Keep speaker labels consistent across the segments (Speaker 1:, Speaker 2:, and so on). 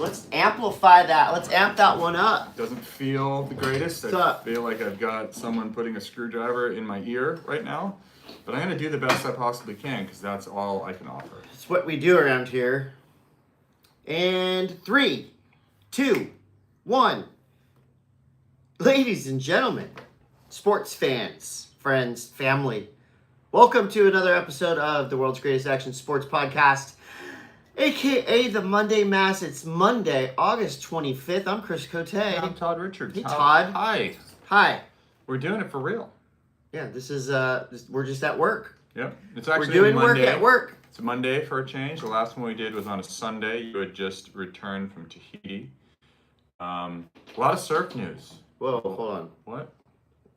Speaker 1: Let's amplify that. Let's amp that one up.
Speaker 2: Doesn't feel the greatest. I feel like I've got someone putting a screwdriver in my ear right now. But I'm going to do the best I possibly can because that's all I can offer.
Speaker 1: It's what we do around here. And 3, 2, 1. Ladies and gentlemen, sports fans, friends, family, welcome to another episode of the World's Greatest Action Sports Podcast, a.k.a. the Monday M.A.S.S. It's Monday, August 25th. I'm Chris Coté.
Speaker 2: And I'm Todd Richards.
Speaker 1: Hey, Todd.
Speaker 2: Hi.
Speaker 1: Hi.
Speaker 2: We're doing it for real.
Speaker 1: Yeah, this is, we're just at work.
Speaker 2: Yep. It's actually
Speaker 1: we're doing
Speaker 2: Monday.
Speaker 1: Work at work.
Speaker 2: It's a Monday for a change. The last one we did was on a Sunday. You had just returned from Tahiti. A lot of surf news.
Speaker 1: Whoa, hold on.
Speaker 2: What?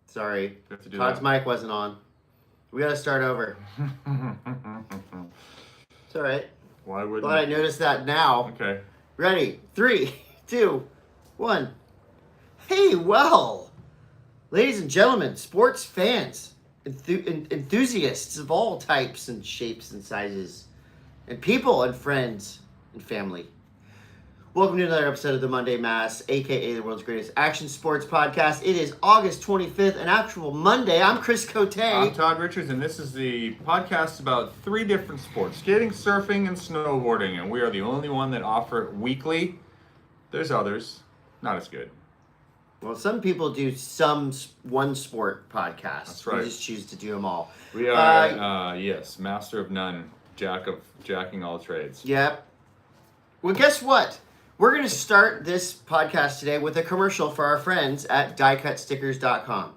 Speaker 1: Sorry.
Speaker 2: We have to do
Speaker 1: Todd's
Speaker 2: that.
Speaker 1: mic wasn't on. We gotta start over. It's all right.
Speaker 2: Why wouldn't
Speaker 1: Glad I noticed that now.
Speaker 2: Okay.
Speaker 1: Ready? 3, 2, 1. Hey, well, ladies and gentlemen, sports fans, enthusiasts of all types and shapes and sizes, and people and friends and family. Welcome to another episode of the Monday M.A.S.S, a.k.a. the world's greatest action sports podcast. It is August 25th, an actual Monday. I'm Chris Coté.
Speaker 2: I'm Todd Richards, and this is the podcast about 3 different sports: skating, surfing, and snowboarding. And we are the only one that offer it weekly. There's others, not as good.
Speaker 1: Well, some people do one sport podcast.
Speaker 2: That's right.
Speaker 1: We just choose to do them all.
Speaker 2: We are, yes, master of none, jacking all trades.
Speaker 1: Yep. Well, guess what? We're going to start this podcast today with a commercial for our friends at diecutstickers.com.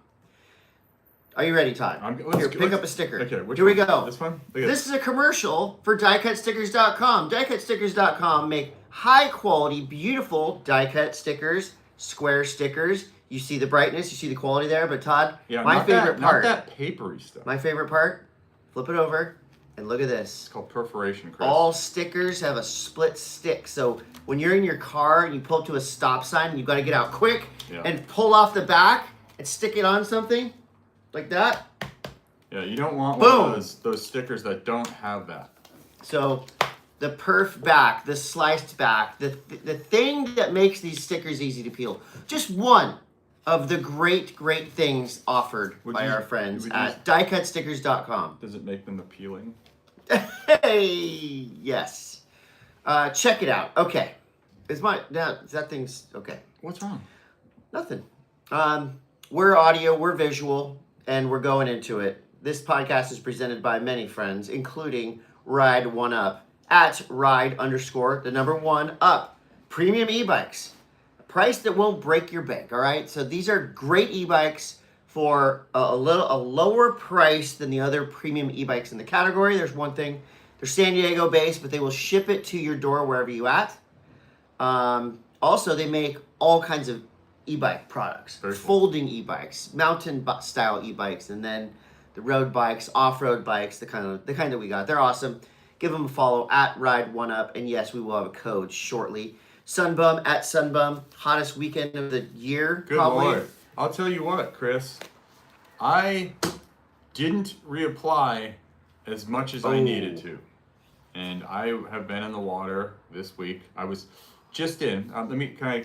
Speaker 1: Are you ready, Todd? Here, pick up a sticker.
Speaker 2: Okay,
Speaker 1: Here we go.
Speaker 2: This one?
Speaker 1: This is a commercial for diecutstickers.com. Diecutstickers.com make high-quality, beautiful die-cut stickers, square stickers. You see the brightness, you see the quality there, but Todd, my favorite part.
Speaker 2: Not that papery stuff.
Speaker 1: My favorite part, flip it over, and look at this.
Speaker 2: It's called perforation, Chris.
Speaker 1: All stickers have a split stick. So when you're in your car and you pull up to a stop sign and you've got to get out quick and pull off the back and stick it on something like that.
Speaker 2: Yeah, you don't want
Speaker 1: Boom.
Speaker 2: one of those stickers that don't have that.
Speaker 1: So the perf back, the sliced back, the thing that makes these stickers easy to peel. Just one of the great things offered by our friends at diecutstickers.com.
Speaker 2: Does it make them appealing?
Speaker 1: Hey, yes. Check it out. Okay. That thing's okay.
Speaker 2: What's wrong?
Speaker 1: Nothing. We're audio, we're visual, and we're going into it. This podcast is presented by many friends, including Ride One Up at ride_1up. Premium e-bikes. A price that won't break your bank, all right? So these are great e-bikes for a lower price than the other premium e-bikes in the category. There's one thing. They're San Diego based, but they will ship it to your door wherever you at. Also, they make all kinds of e-bike products.
Speaker 2: Very cool.
Speaker 1: Folding e-bikes, mountain style e-bikes, and then the road bikes, off-road bikes, the kind that we got. They're awesome. Give them a follow at Ride One Up, and yes, we will have a code shortly. Sunbum at Sunbum, hottest weekend of the year.
Speaker 2: Good
Speaker 1: probably.
Speaker 2: Lord. I'll tell you what, Chris. I didn't reapply as much as I needed to. And I have been in the water this week. I was just in.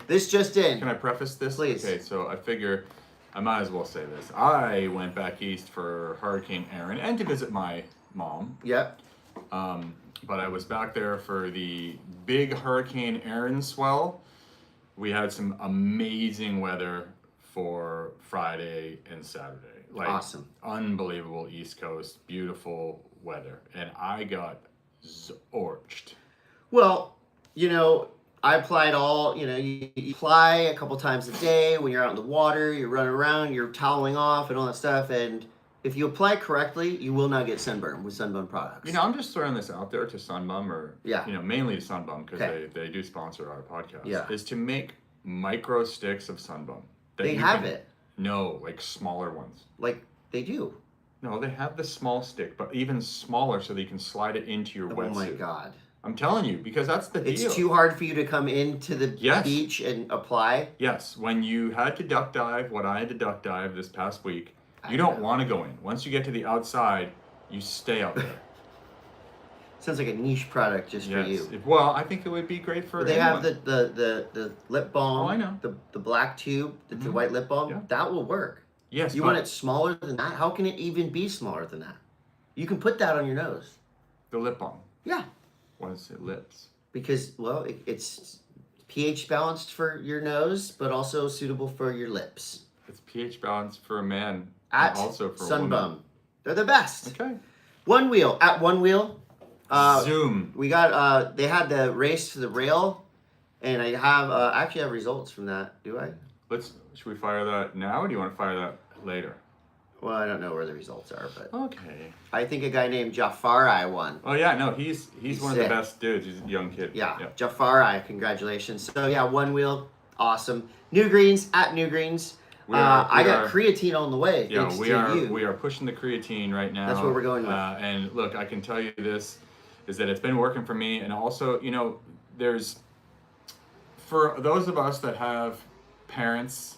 Speaker 1: This just in.
Speaker 2: Can I preface this?
Speaker 1: Please.
Speaker 2: Okay, so I figure I might as well say this. I went back east for Hurricane Erin and to visit my mom.
Speaker 1: Yep.
Speaker 2: But I was back there for the big Hurricane Erin swell. We had some amazing weather for Friday and Saturday.
Speaker 1: Awesome.
Speaker 2: Unbelievable East Coast, beautiful weather. And I got zorched.
Speaker 1: Well, I applied you apply a couple times a day when you're out in the water, you're running around, you're toweling off and all that stuff. And if you apply correctly, you will not get sunburn with Sunbum products.
Speaker 2: I'm just throwing this out there to Sunbum mainly to Sunbum because they do sponsor our podcast.
Speaker 1: Yeah.
Speaker 2: Is to make micro sticks of Sunbum.
Speaker 1: They have it.
Speaker 2: No, like smaller ones.
Speaker 1: Like they do.
Speaker 2: No, they have the small stick, but even smaller so that you can slide it into your wetsuit.
Speaker 1: Oh my God.
Speaker 2: I'm telling you, because that's the deal.
Speaker 1: It's too hard for you to come into the beach and apply?
Speaker 2: Yes. When you had to duck dive, what I had to duck dive this past week, you don't want to go in. Once you get to the outside, you stay out there.
Speaker 1: Sounds like a niche product just for you.
Speaker 2: Well, I think it would be great for
Speaker 1: But they
Speaker 2: anyone.
Speaker 1: have the lip balm.
Speaker 2: Oh, I know.
Speaker 1: The black tube, the white lip balm.
Speaker 2: Yeah.
Speaker 1: That will work.
Speaker 2: Yes.
Speaker 1: You want it smaller than that? How can it even be smaller than that? You can put that on your nose.
Speaker 2: The lip balm.
Speaker 1: Yeah.
Speaker 2: Why does it say lips?
Speaker 1: Because, well, it's pH balanced for your nose, but also suitable for your lips.
Speaker 2: It's pH balanced for a man.
Speaker 1: At
Speaker 2: and also for a
Speaker 1: Sunbum.
Speaker 2: woman.
Speaker 1: They're the best.
Speaker 2: Okay.
Speaker 1: One Wheel. At One Wheel.
Speaker 2: Zoom.
Speaker 1: We got, they had the race to the rail, and I actually have results from that. Do I?
Speaker 2: Should we fire that now, or do you want to fire that later?
Speaker 1: Well, I don't know where the results are, but
Speaker 2: Okay.
Speaker 1: I think a guy named Jafari won.
Speaker 2: Oh yeah, no, he's one of the
Speaker 1: sick.
Speaker 2: best dudes. He's a young kid.
Speaker 1: Yeah, Jafari, congratulations. So yeah, One Wheel, awesome. New Greens at New Greens. I got creatine on the way.
Speaker 2: Yeah,
Speaker 1: thanks
Speaker 2: we
Speaker 1: to
Speaker 2: are.
Speaker 1: you.
Speaker 2: We are pushing the creatine right now.
Speaker 1: That's what we're going with.
Speaker 2: And look, I can tell you this is that it's been working for me, and also, there's for those of us that have parents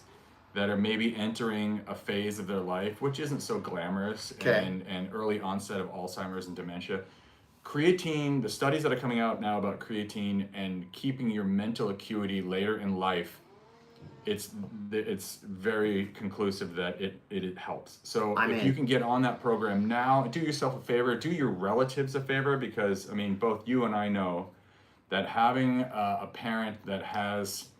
Speaker 2: that are maybe entering a phase of their life which isn't so glamorous and early onset of Alzheimer's and dementia. Creatine, the studies that are coming out now about creatine and keeping your mental acuity later in life, it's very conclusive that it helps. So if you can get on that program now, do yourself a favor, do your relatives a favor, because I mean, both you and I know that having a parent that has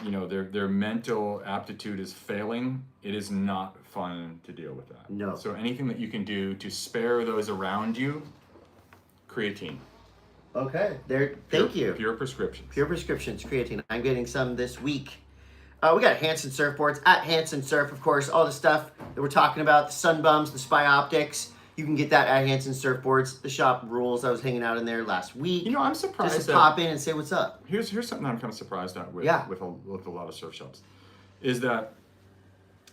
Speaker 2: their mental aptitude is failing, it is not fun to deal with that.
Speaker 1: No.
Speaker 2: So anything that you can do to spare those around you, creatine.
Speaker 1: Okay. Thank you.
Speaker 2: Pure prescriptions.
Speaker 1: Pure prescriptions, creatine. I'm getting some this week. We got Hansen Surfboards at Hansen Surf, of course. All the stuff that we're talking about, the Sunbums, the Spy Optics. You can get that at Hansen Surfboards. The shop rules. I was hanging out in there last week.
Speaker 2: I'm surprised.
Speaker 1: Just to pop in and say what's up.
Speaker 2: Here's something I'm kind of surprised at with a lot of surf shops, is that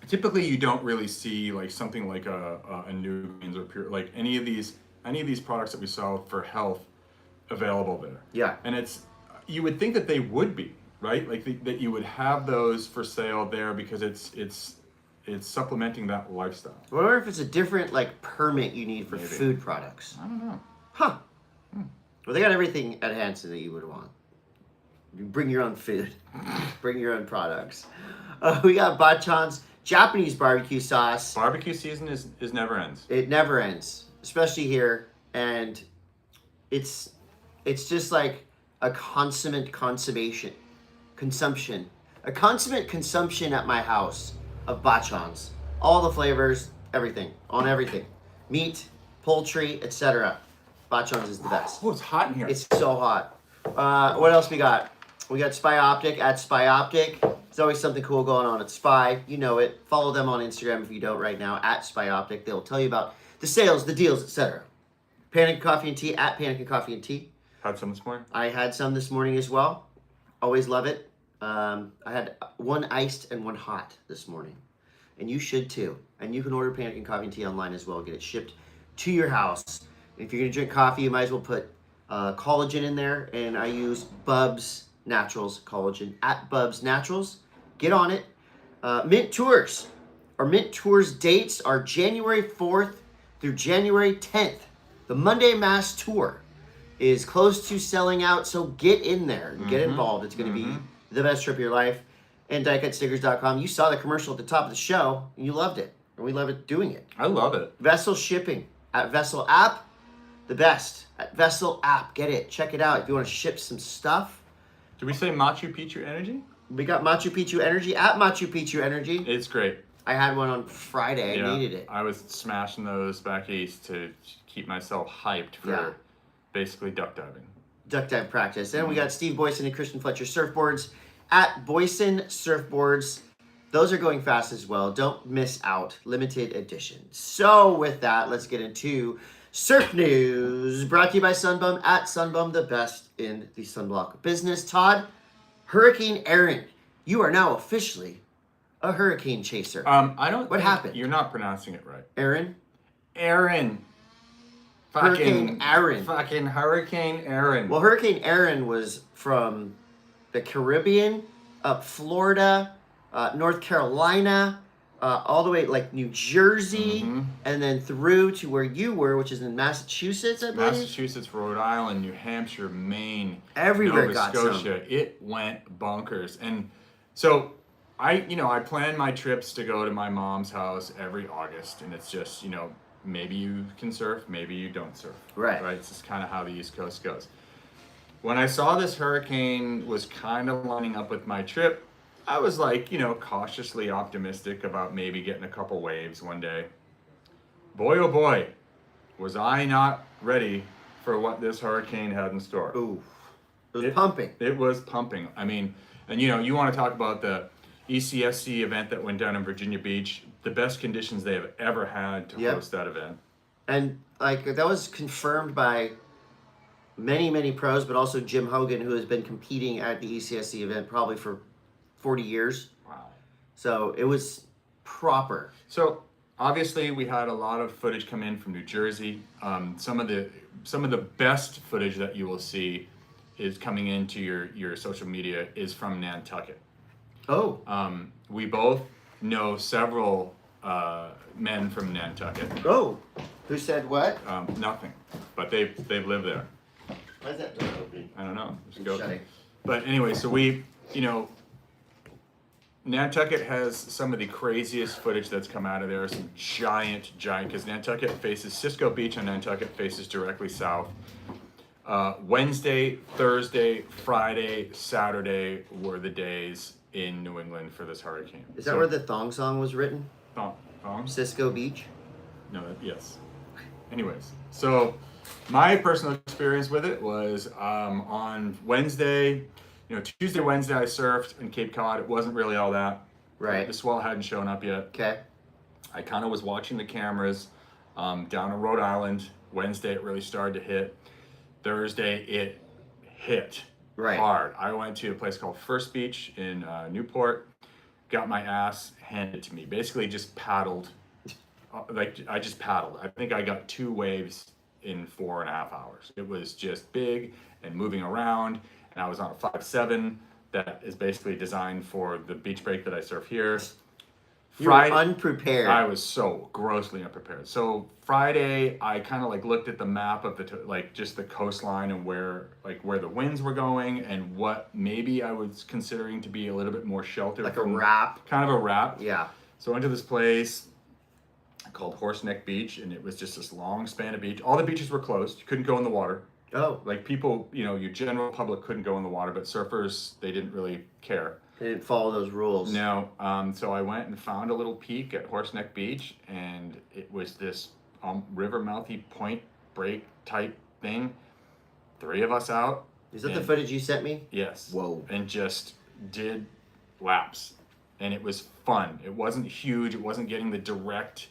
Speaker 2: typically you don't really see like something like a New Greens or Pure, like any of these products that we sell for health available there.
Speaker 1: Yeah.
Speaker 2: And you would think that they would be, right? Like that you would have those for sale there because it's supplementing that lifestyle.
Speaker 1: I wonder if it's a different permit you need for food products.
Speaker 2: I don't know.
Speaker 1: Huh. Well, they got everything at Hansen that you would want. You bring your own food. Bring your own products. We got Bachan's Japanese barbecue sauce.
Speaker 2: Barbecue season is never ends.
Speaker 1: It never ends, especially here, and it's just like a consummate consumption. A consummate consumption at my house of Bachan's. All the flavors, everything, on everything. Meat, poultry, etc. Bachan's is the best.
Speaker 2: Oh, it's hot in here.
Speaker 1: It's so hot. What else we got? We got Spy Optic at Spy Optic. There's always something cool going on at Spy. You know it. Follow them on Instagram if you don't right now, at Spy Optic. They'll tell you about the sales, the deals, etc. Panic Coffee and Tea at Panic and Coffee and Tea.
Speaker 2: Had some this morning?
Speaker 1: I had some this morning as well. Always love it. I had one iced and one hot this morning. And you should too. And you can order Panic and Coffee and Tea online as well. Get it shipped to your house. If you're going to drink coffee, you might as well put collagen in there. And I use Bubs Naturals collagen at Bubs Naturals. Get on it. Mint Tours. Our Mint Tours dates are January 4th through January 10th. The Monday M.A.S.S tour is close to selling out, so get in there and get involved. It's going to be the best trip of your life. And diecutstickers.com. You saw the commercial at the top of the show, and you loved it. And we love it doing it.
Speaker 2: I love it.
Speaker 1: Vessel shipping at Vessel app. The best at Vessel app. Get it. Check it out if you want to ship some stuff.
Speaker 2: Did we say Machu Picchu Energy?
Speaker 1: We got Machu Picchu Energy at Machu Picchu Energy.
Speaker 2: It's great.
Speaker 1: I had one on Friday. I needed it.
Speaker 2: I was smashing those back east to keep myself hyped for basically duck diving.
Speaker 1: Duck dive practice. And we got Steve Boysen and Christian Fletcher Surfboards at Boysen Surfboards. Those are going fast as well. Don't miss out. Limited edition. So with that, let's get into surf news. Brought to you by Sunbum at Sunbum, the best in the sunblock business. Todd, Hurricane Erin. You are now officially a hurricane chaser. What happened?
Speaker 2: You're not pronouncing it right.
Speaker 1: Erin?
Speaker 2: Hurricane
Speaker 1: Erin.
Speaker 2: Fucking Hurricane Erin.
Speaker 1: Well, Hurricane Erin was from the Caribbean, up Florida, North Carolina, all the way like New Jersey,
Speaker 2: Mhm.
Speaker 1: and then through to where you were, which is in Massachusetts, I believe.
Speaker 2: Massachusetts, Rhode Island, New Hampshire, Maine,
Speaker 1: Everywhere
Speaker 2: Nova
Speaker 1: got
Speaker 2: Scotia.
Speaker 1: some.
Speaker 2: It went bonkers. And so I plan my trips to go to my mom's house every August, and it's just, maybe you can surf, maybe you don't surf.
Speaker 1: Right.
Speaker 2: Right? It's just kind of how the East Coast goes. When I saw this hurricane was kind of lining up with my trip, I was like, cautiously optimistic about maybe getting a couple waves one day. Boy, oh boy, was I not ready for what this hurricane had in store.
Speaker 1: Ooh, it was pumping.
Speaker 2: It was pumping. I mean, and you want to talk about the E.A.S.T event that went down in Virginia Beach, the best conditions they have ever had to host that event.
Speaker 1: And like that was confirmed by many pros, but also Jim Hogan, who has been competing at the E.A.S.T event probably for 40 years.
Speaker 2: Wow.
Speaker 1: So it was proper.
Speaker 2: So obviously we had a lot of footage come in from New Jersey. Some of the best footage that you will see is coming into your social media is from Nantucket.
Speaker 1: Oh.
Speaker 2: We both know several men from Nantucket.
Speaker 1: Oh. Who said what?
Speaker 2: Nothing, but they've lived there.
Speaker 1: Why is that door open?
Speaker 2: I don't know. Just
Speaker 1: It's shutting.
Speaker 2: But anyway, so we, Nantucket has some of the craziest footage that's come out of there. Some giant, because Nantucket faces, Cisco Beach on Nantucket faces directly south. Wednesday, Thursday, Friday, Saturday were the days in New England for this hurricane.
Speaker 1: Is that where the thong song was written?
Speaker 2: Thong?
Speaker 1: Cisco Beach?
Speaker 2: No, yes. Anyways, so my personal experience with it was on Wednesday, Tuesday, Wednesday I surfed in Cape Cod. It wasn't really all that.
Speaker 1: Right.
Speaker 2: The swell hadn't shown up yet.
Speaker 1: Okay.
Speaker 2: I kind of was watching the cameras down in Rhode Island. Wednesday it really started to hit. Thursday it hit hard. I went to a place called First Beach in Newport, got my ass handed to me. Basically just paddled. I just paddled. I think I got 2 waves in 4.5 hours. It was just big and moving around. And I was on a 5.7 that is basically designed for the beach break that I surf here.
Speaker 1: You were unprepared.
Speaker 2: I was so grossly unprepared. So Friday, I kind of looked at the map of just the coastline and where the winds were going and what maybe I was considering to be a little bit more sheltered.
Speaker 1: Like a wrap.
Speaker 2: Kind of a wrap.
Speaker 1: Yeah.
Speaker 2: So I went to this place called Horseneck Beach, and it was just this long span of beach. All the beaches were closed. You couldn't go in the water.
Speaker 1: Oh.
Speaker 2: People, your general public couldn't go in the water, but surfers, they didn't really care.
Speaker 1: They didn't follow those rules.
Speaker 2: No. So I went and found a little peak at Horseneck Beach, and it was this river-mouthy point break type thing. 3 of us out.
Speaker 1: Is that the footage you sent me?
Speaker 2: Yes.
Speaker 1: Whoa.
Speaker 2: And just did laps. And it was fun. It wasn't huge. It wasn't getting the direct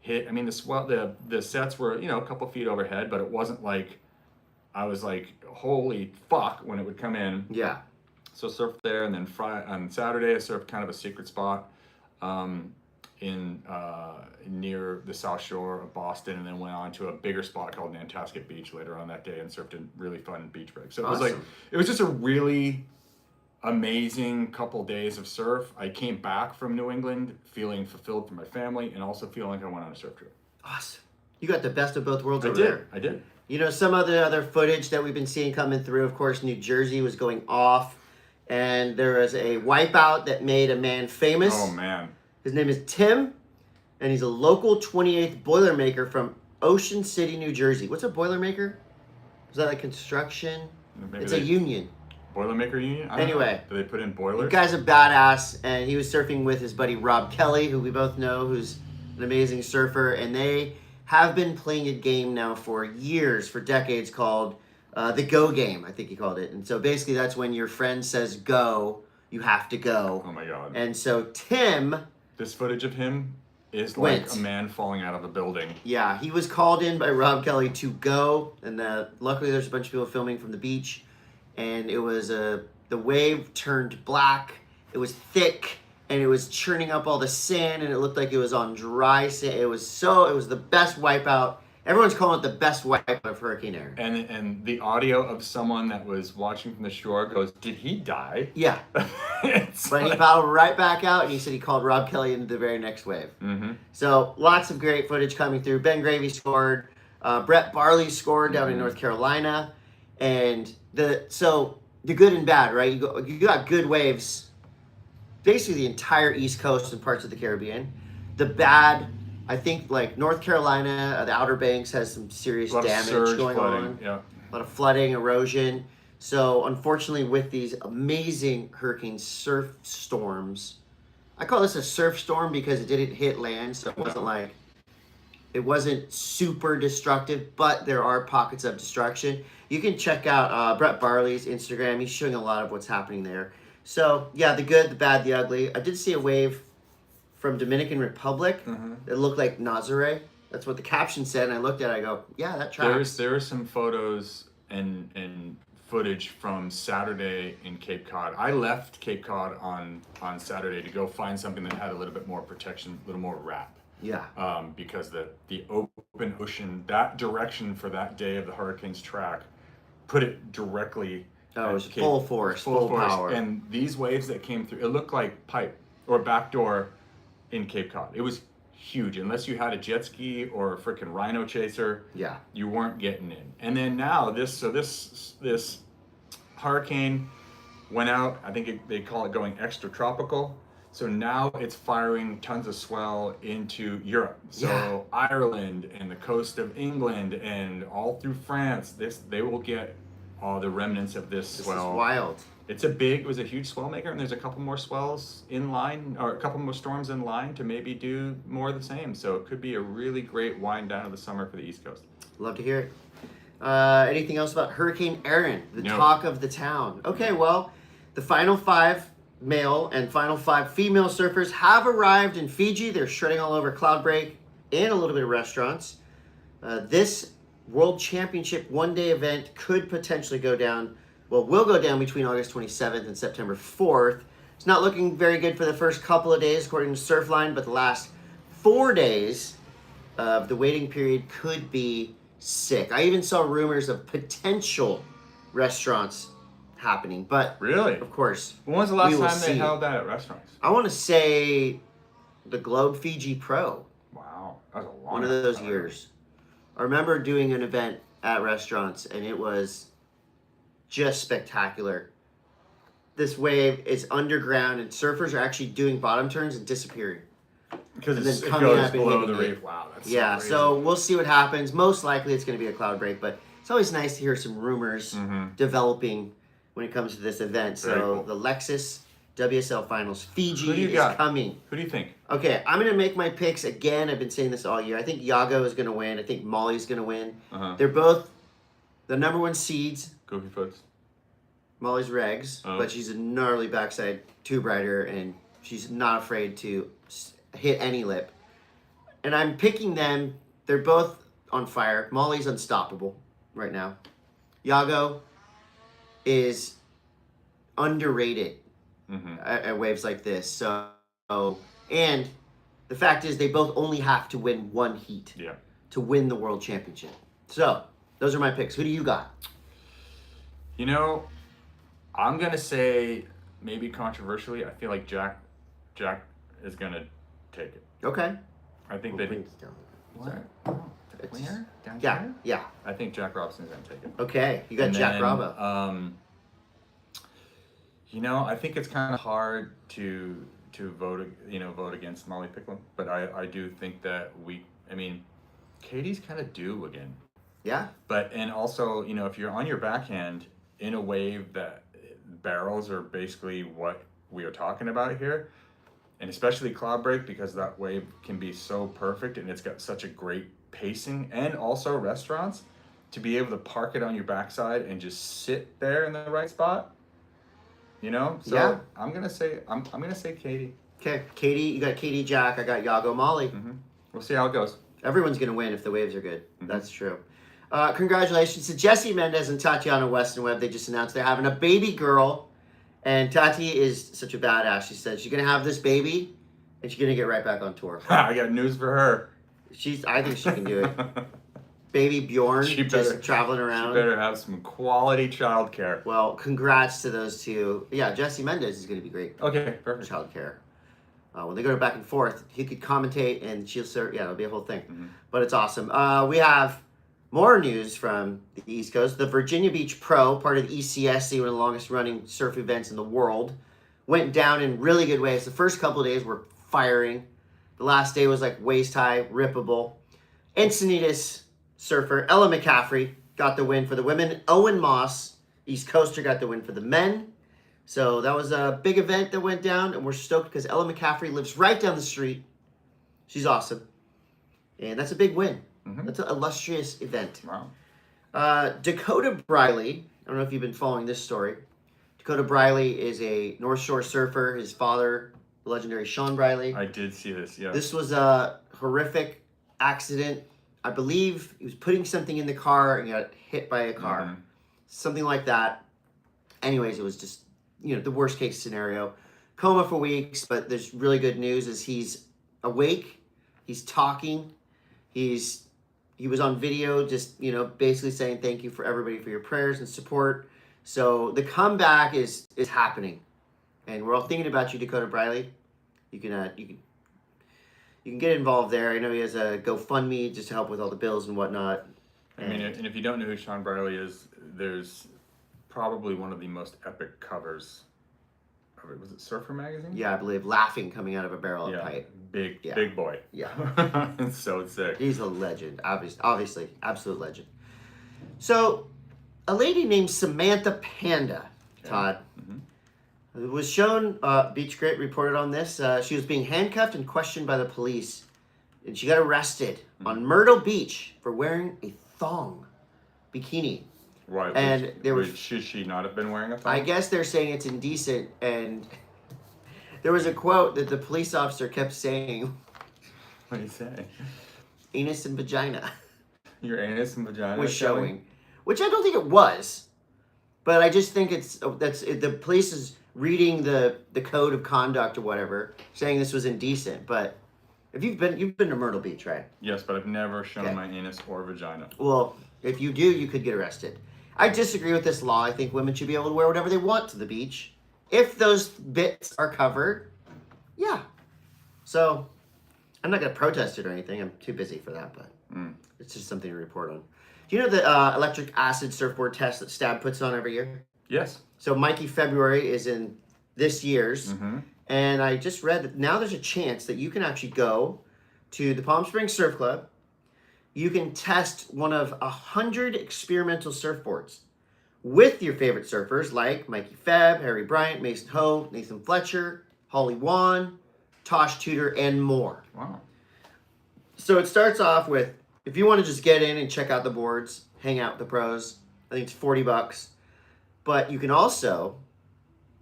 Speaker 2: hit. I mean, the sets were, a couple feet overhead, but it wasn't like I was like, holy fuck, when it would come in.
Speaker 1: Yeah.
Speaker 2: So surfed there, and then on Saturday I surfed kind of a secret spot in near the South Shore of Boston, and then went on to a bigger spot called Nantasket Beach later on that day and surfed a really fun beach break. So it was just a really amazing couple days of surf. I came back from New England feeling fulfilled for my family and also feeling like I went on a surf trip.
Speaker 1: Awesome. You got the best of both worlds over there.
Speaker 2: I did.
Speaker 1: Some of the other footage that we've been seeing coming through, of course, New Jersey was going off, and there was a wipeout that made a man famous.
Speaker 2: Oh, man.
Speaker 1: His name is Tim, and he's a local 28th Boilermaker from Ocean City, New Jersey. What's a Boilermaker? Is that like construction?
Speaker 2: Maybe
Speaker 1: it's a union.
Speaker 2: Boilermaker union?
Speaker 1: Anyway.
Speaker 2: Do they put in boilers?
Speaker 1: The guy's a badass, and he was surfing with his buddy Rob Kelly, who we both know, who's an amazing surfer, and they have been playing a game now for years, for decades, called the Go Game, I think he called it. And so basically that's when your friend says go, you have to go.
Speaker 2: Oh my God.
Speaker 1: And so Tim...
Speaker 2: This footage of him is like a man falling out of a building.
Speaker 1: Yeah, he was called in by Rob Kelly to go, and luckily there's a bunch of people filming from the beach, and it was the wave turned black, it was thick, and it was churning up all the sand, and it looked like it was on dry sand. It was the best wipeout Everyone's calling it the best wipe of Hurricane Erin.
Speaker 2: And the audio of someone that was watching from the shore goes, "Did he die?"
Speaker 1: Yeah. But he paddled right back out, and he said he called Rob Kelly into the very next wave.
Speaker 2: Mm-hmm.
Speaker 1: So lots of great footage coming through. Ben Gravy scored. Brett Barley scored down in North Carolina. And the good and bad, right? You got good waves, basically the entire East Coast and parts of the Caribbean. The bad, I think, like North Carolina, the Outer Banks has some serious damage going on.
Speaker 2: Yeah.
Speaker 1: A lot of flooding, erosion. So unfortunately, with these amazing hurricane surf storms, I call this a surf storm because it didn't hit land, so it wasn't super destructive, but there are pockets of destruction. You can check out Brett Barley's Instagram. He's showing a lot of what's happening there. So yeah, the good, the bad, the ugly. I did see a wave from Dominican Republic that looked like Nazare. That's what the caption said, and I looked at it, I go, yeah, that tracks.
Speaker 2: There are some photos and footage from Saturday in Cape Cod. I left Cape Cod on Saturday to go find something that had a little bit more protection, a little more wrap.
Speaker 1: Yeah.
Speaker 2: Because the open ocean, that direction for that day of the hurricane's track, put it directly.
Speaker 1: Oh, it was full force, full power.
Speaker 2: And these waves that came through, it looked like pipe or backdoor in Cape Cod. It was huge. Unless you had a jet ski or a freaking rhino chaser, you weren't getting in. And then now this hurricane went out. I think they call it going extra tropical. So now it's firing tons of swell into Europe. So Ireland and the coast of England and all through France, they will get all the remnants of this swell.
Speaker 1: This is wild.
Speaker 2: It was a huge swell maker, and there's a couple more swells in line, or a couple more storms in line to maybe do more of the same. So it could be a really great wind down of the summer for the East Coast.
Speaker 1: Love to hear it. Anything else about Hurricane Erin, the talk of the town? Okay, well, the final 5 male and final 5 female surfers have arrived in Fiji. They're shredding all over Cloudbreak and a little bit of restaurants. This World Championship one-day event could potentially will go down between August 27th and September 4th. It's not looking very good for the first couple of days, according to Surfline, but the last 4 days of the waiting period could be sick. I even saw rumors of potential restaurants happening, but
Speaker 2: really,
Speaker 1: of course,
Speaker 2: when was the last time they held that at restaurants?
Speaker 1: I want to say the Globe Fiji Pro.
Speaker 2: Wow, that was a long
Speaker 1: one of those years. I remember doing an event at restaurants, and it was just spectacular. This wave is underground, and surfers are actually doing bottom turns and disappearing.
Speaker 2: Because it goes below the reef. Wow, that's so crazy.
Speaker 1: So we'll see what happens. Most likely it's going to be a cloud break, but it's always nice to hear some rumors developing when it comes to this event. So the Lexus WSL Finals Fiji is coming.
Speaker 2: Who do you think?
Speaker 1: Okay, I'm going to make my picks again. I've been saying this all year. I think Yago is going to win. I think Molly's going to win. They're both the number 1 seeds.
Speaker 2: Goofy Foots.
Speaker 1: Molly's regs, but she's a gnarly backside tube rider, and she's not afraid to hit any lip. And I'm picking them. They're both on fire. Molly's unstoppable right now. Yago is underrated at waves like this. So, and the fact is they both only have to win 1 heat to win the world championship. So those are my picks. Who do you got?
Speaker 2: You know, I'm going to say, maybe controversially, I feel like Jack is going to take it.
Speaker 1: Okay.
Speaker 2: I think that...
Speaker 1: Sorry.
Speaker 2: Winger?
Speaker 1: Yeah.
Speaker 2: I think Jack Robson's going to take it.
Speaker 1: Okay. You got Jack Robbo.
Speaker 2: You know, I think it's kind of hard to vote against Molly Picklum, but I do think that Katie's kind of due again.
Speaker 1: Yeah.
Speaker 2: And also, you know, if you're on your backhand in a wave that barrels are basically what we are talking about here, and especially cloud break, because that wave can be so perfect and it's got such a great pacing, and also restaurants, to be able to park it on your backside and just sit there in the right spot. You know? So I'm gonna say Katie.
Speaker 1: Okay, Katie, you got Katie, Jack, I got Yago, Molly.
Speaker 2: We'll see how it goes.
Speaker 1: Everyone's gonna win if the waves are good. That's true. Congratulations to Jesse Mendes and Tatiana Weston Webb. They just announced they're having a baby girl. And Tati is such a badass. She said she's going to have this baby and she's going to get right back on tour.
Speaker 2: I got news for her.
Speaker 1: I think she can do it. baby Bjorn
Speaker 2: She
Speaker 1: just
Speaker 2: better-
Speaker 1: traveling
Speaker 2: You
Speaker 1: around.
Speaker 2: better have some quality childcare.
Speaker 1: Well, congrats to those two. Yeah, Jesse Mendes is going to be great.
Speaker 2: Okay, perfect.
Speaker 1: Childcare. When they go back and forth, he could commentate and she'll serve. Yeah, it'll be a whole thing.
Speaker 2: Mm-hmm.
Speaker 1: But it's awesome. We have more news from the East Coast. The Virginia Beach Pro, part of the E.A.S.T, one of the longest running surf events in the world, went down in really good ways. The first couple of days were firing. The last day was like waist high, rippable. Encinitas surfer Ella McCaffrey got the win for the women. Owen Moss, East Coaster, got the win for the men. So that was a big event that went down, and we're stoked because Ella McCaffrey lives right down the street. She's awesome. And that's a big win.
Speaker 2: Mm-hmm.
Speaker 1: That's an illustrious event.
Speaker 2: Wow.
Speaker 1: Dakota Briley, I don't know if you've been following this story. Dakota Briley is a North Shore surfer. His father, the legendary Sean Briley.
Speaker 2: I did see this, yeah.
Speaker 1: This was a horrific accident. I believe he was putting something in the car and got hit by a car.
Speaker 2: Mhm.
Speaker 1: Something like that. Anyways, it was just, the worst case scenario. Coma for weeks, but there's really good news is he's awake. He's talking. He was on video just, basically saying thank you for everybody for your prayers and support. So the comeback is happening. And we're all thinking about you, Dakota Briley. You can get involved there. I know he has a GoFundMe just to help with all the bills and whatnot.
Speaker 2: And if you don't know who Sean Briley is, there's probably one of the most epic covers of it. Was it Surfer Magazine?
Speaker 1: Yeah, I believe laughing coming out of a barrel of
Speaker 2: Yeah.
Speaker 1: pipe.
Speaker 2: Big boy.
Speaker 1: Yeah.
Speaker 2: It's so sick.
Speaker 1: He's a legend, obviously, absolute legend. So, a lady named Samantha Panda, Todd, was shown, Beach Grit reported on this, she was being handcuffed and questioned by the police, and she got arrested on Myrtle Beach for wearing a thong bikini.
Speaker 2: Right.
Speaker 1: And
Speaker 2: Should she not have been wearing a thong?
Speaker 1: I guess they're saying it's indecent, and there was a quote that the police officer kept saying,
Speaker 2: What do you say?
Speaker 1: anus and vagina.
Speaker 2: Your anus and vagina
Speaker 1: was showing, which I don't think it was, but I just think the police is reading the code of conduct or whatever, saying this was indecent. But if you've been to Myrtle Beach, right?
Speaker 2: Yes, but I've never shown my anus or vagina.
Speaker 1: Well, if you do, you could get arrested. I disagree with this law. I think women should be able to wear whatever they want to the beach, if those bits are covered. Yeah. So I'm not gonna protest it or anything. I'm too busy for that, but. It's just something to report on. Do you know the electric acid surfboard test that Stab puts on every year?
Speaker 2: Yes.
Speaker 1: So Mikey February is in this year's. And I just read that now there's a chance that you can actually go to the Palm Springs Surf Club. You can test one of 100 experimental surfboards with your favorite surfers like Mikey Feb, Harry Bryant, Mason Ho, Nathan Fletcher, Holly Wan, Tosh Tudor, and more.
Speaker 2: Wow.
Speaker 1: So it starts off with, if you want to just get in and check out the boards, hang out with the pros, I think it's $40. But you can also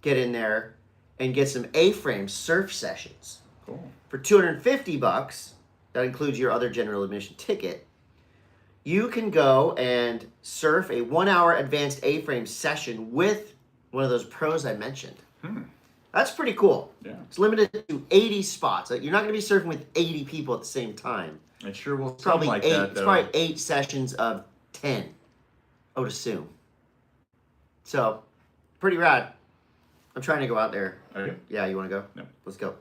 Speaker 1: get in there and get some A-frame surf sessions.
Speaker 2: Cool.
Speaker 1: For $250, that includes your other general admission ticket, you can go and surf a 1-hour advanced A-frame session with one of those pros I mentioned. That's pretty cool.
Speaker 2: Yeah.
Speaker 1: It's limited to 80 spots. You're not going to be surfing with 80 people at the same time.
Speaker 2: It sure will seem
Speaker 1: Probably
Speaker 2: like
Speaker 1: 8.
Speaker 2: that,
Speaker 1: It's
Speaker 2: though.
Speaker 1: probably 8 sessions of 10. I would assume. So, pretty rad. I'm trying to go out there.
Speaker 2: Are you?
Speaker 1: Yeah, you want to go?
Speaker 2: No.
Speaker 1: Let's go.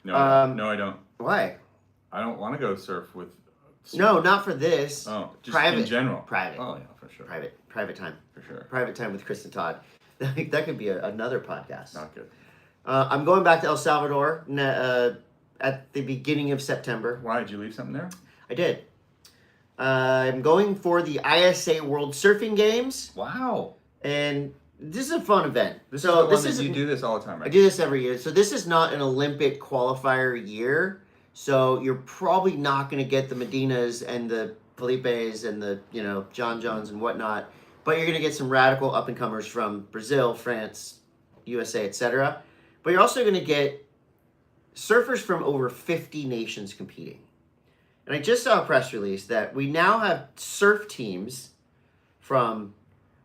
Speaker 2: No, I don't.
Speaker 1: Why?
Speaker 2: I don't want to go surf with...
Speaker 1: No, not for this.
Speaker 2: Oh, just
Speaker 1: private.
Speaker 2: in general.
Speaker 1: Private.
Speaker 2: Oh, yeah, for sure.
Speaker 1: Private time.
Speaker 2: For sure.
Speaker 1: Private time with Chris and Todd. That could be another podcast.
Speaker 2: Not good.
Speaker 1: I'm going back to El Salvador at the beginning of September.
Speaker 2: Why? Did you leave something there?
Speaker 1: I did. I'm going for the ISA World Surfing Games,
Speaker 2: Wow.
Speaker 1: and this is a fun event.
Speaker 2: This
Speaker 1: so
Speaker 2: is the one that you do this all the time, right?
Speaker 1: I do this every year. So this is not an Olympic qualifier year. So you're probably not going to get the Medinas and the Felipes and the John Jones and whatnot, but you're going to get some radical up and comers from Brazil, France, USA, etc. But you're also going to get surfers from over 50 nations competing. And I just saw a press release that we now have surf teams from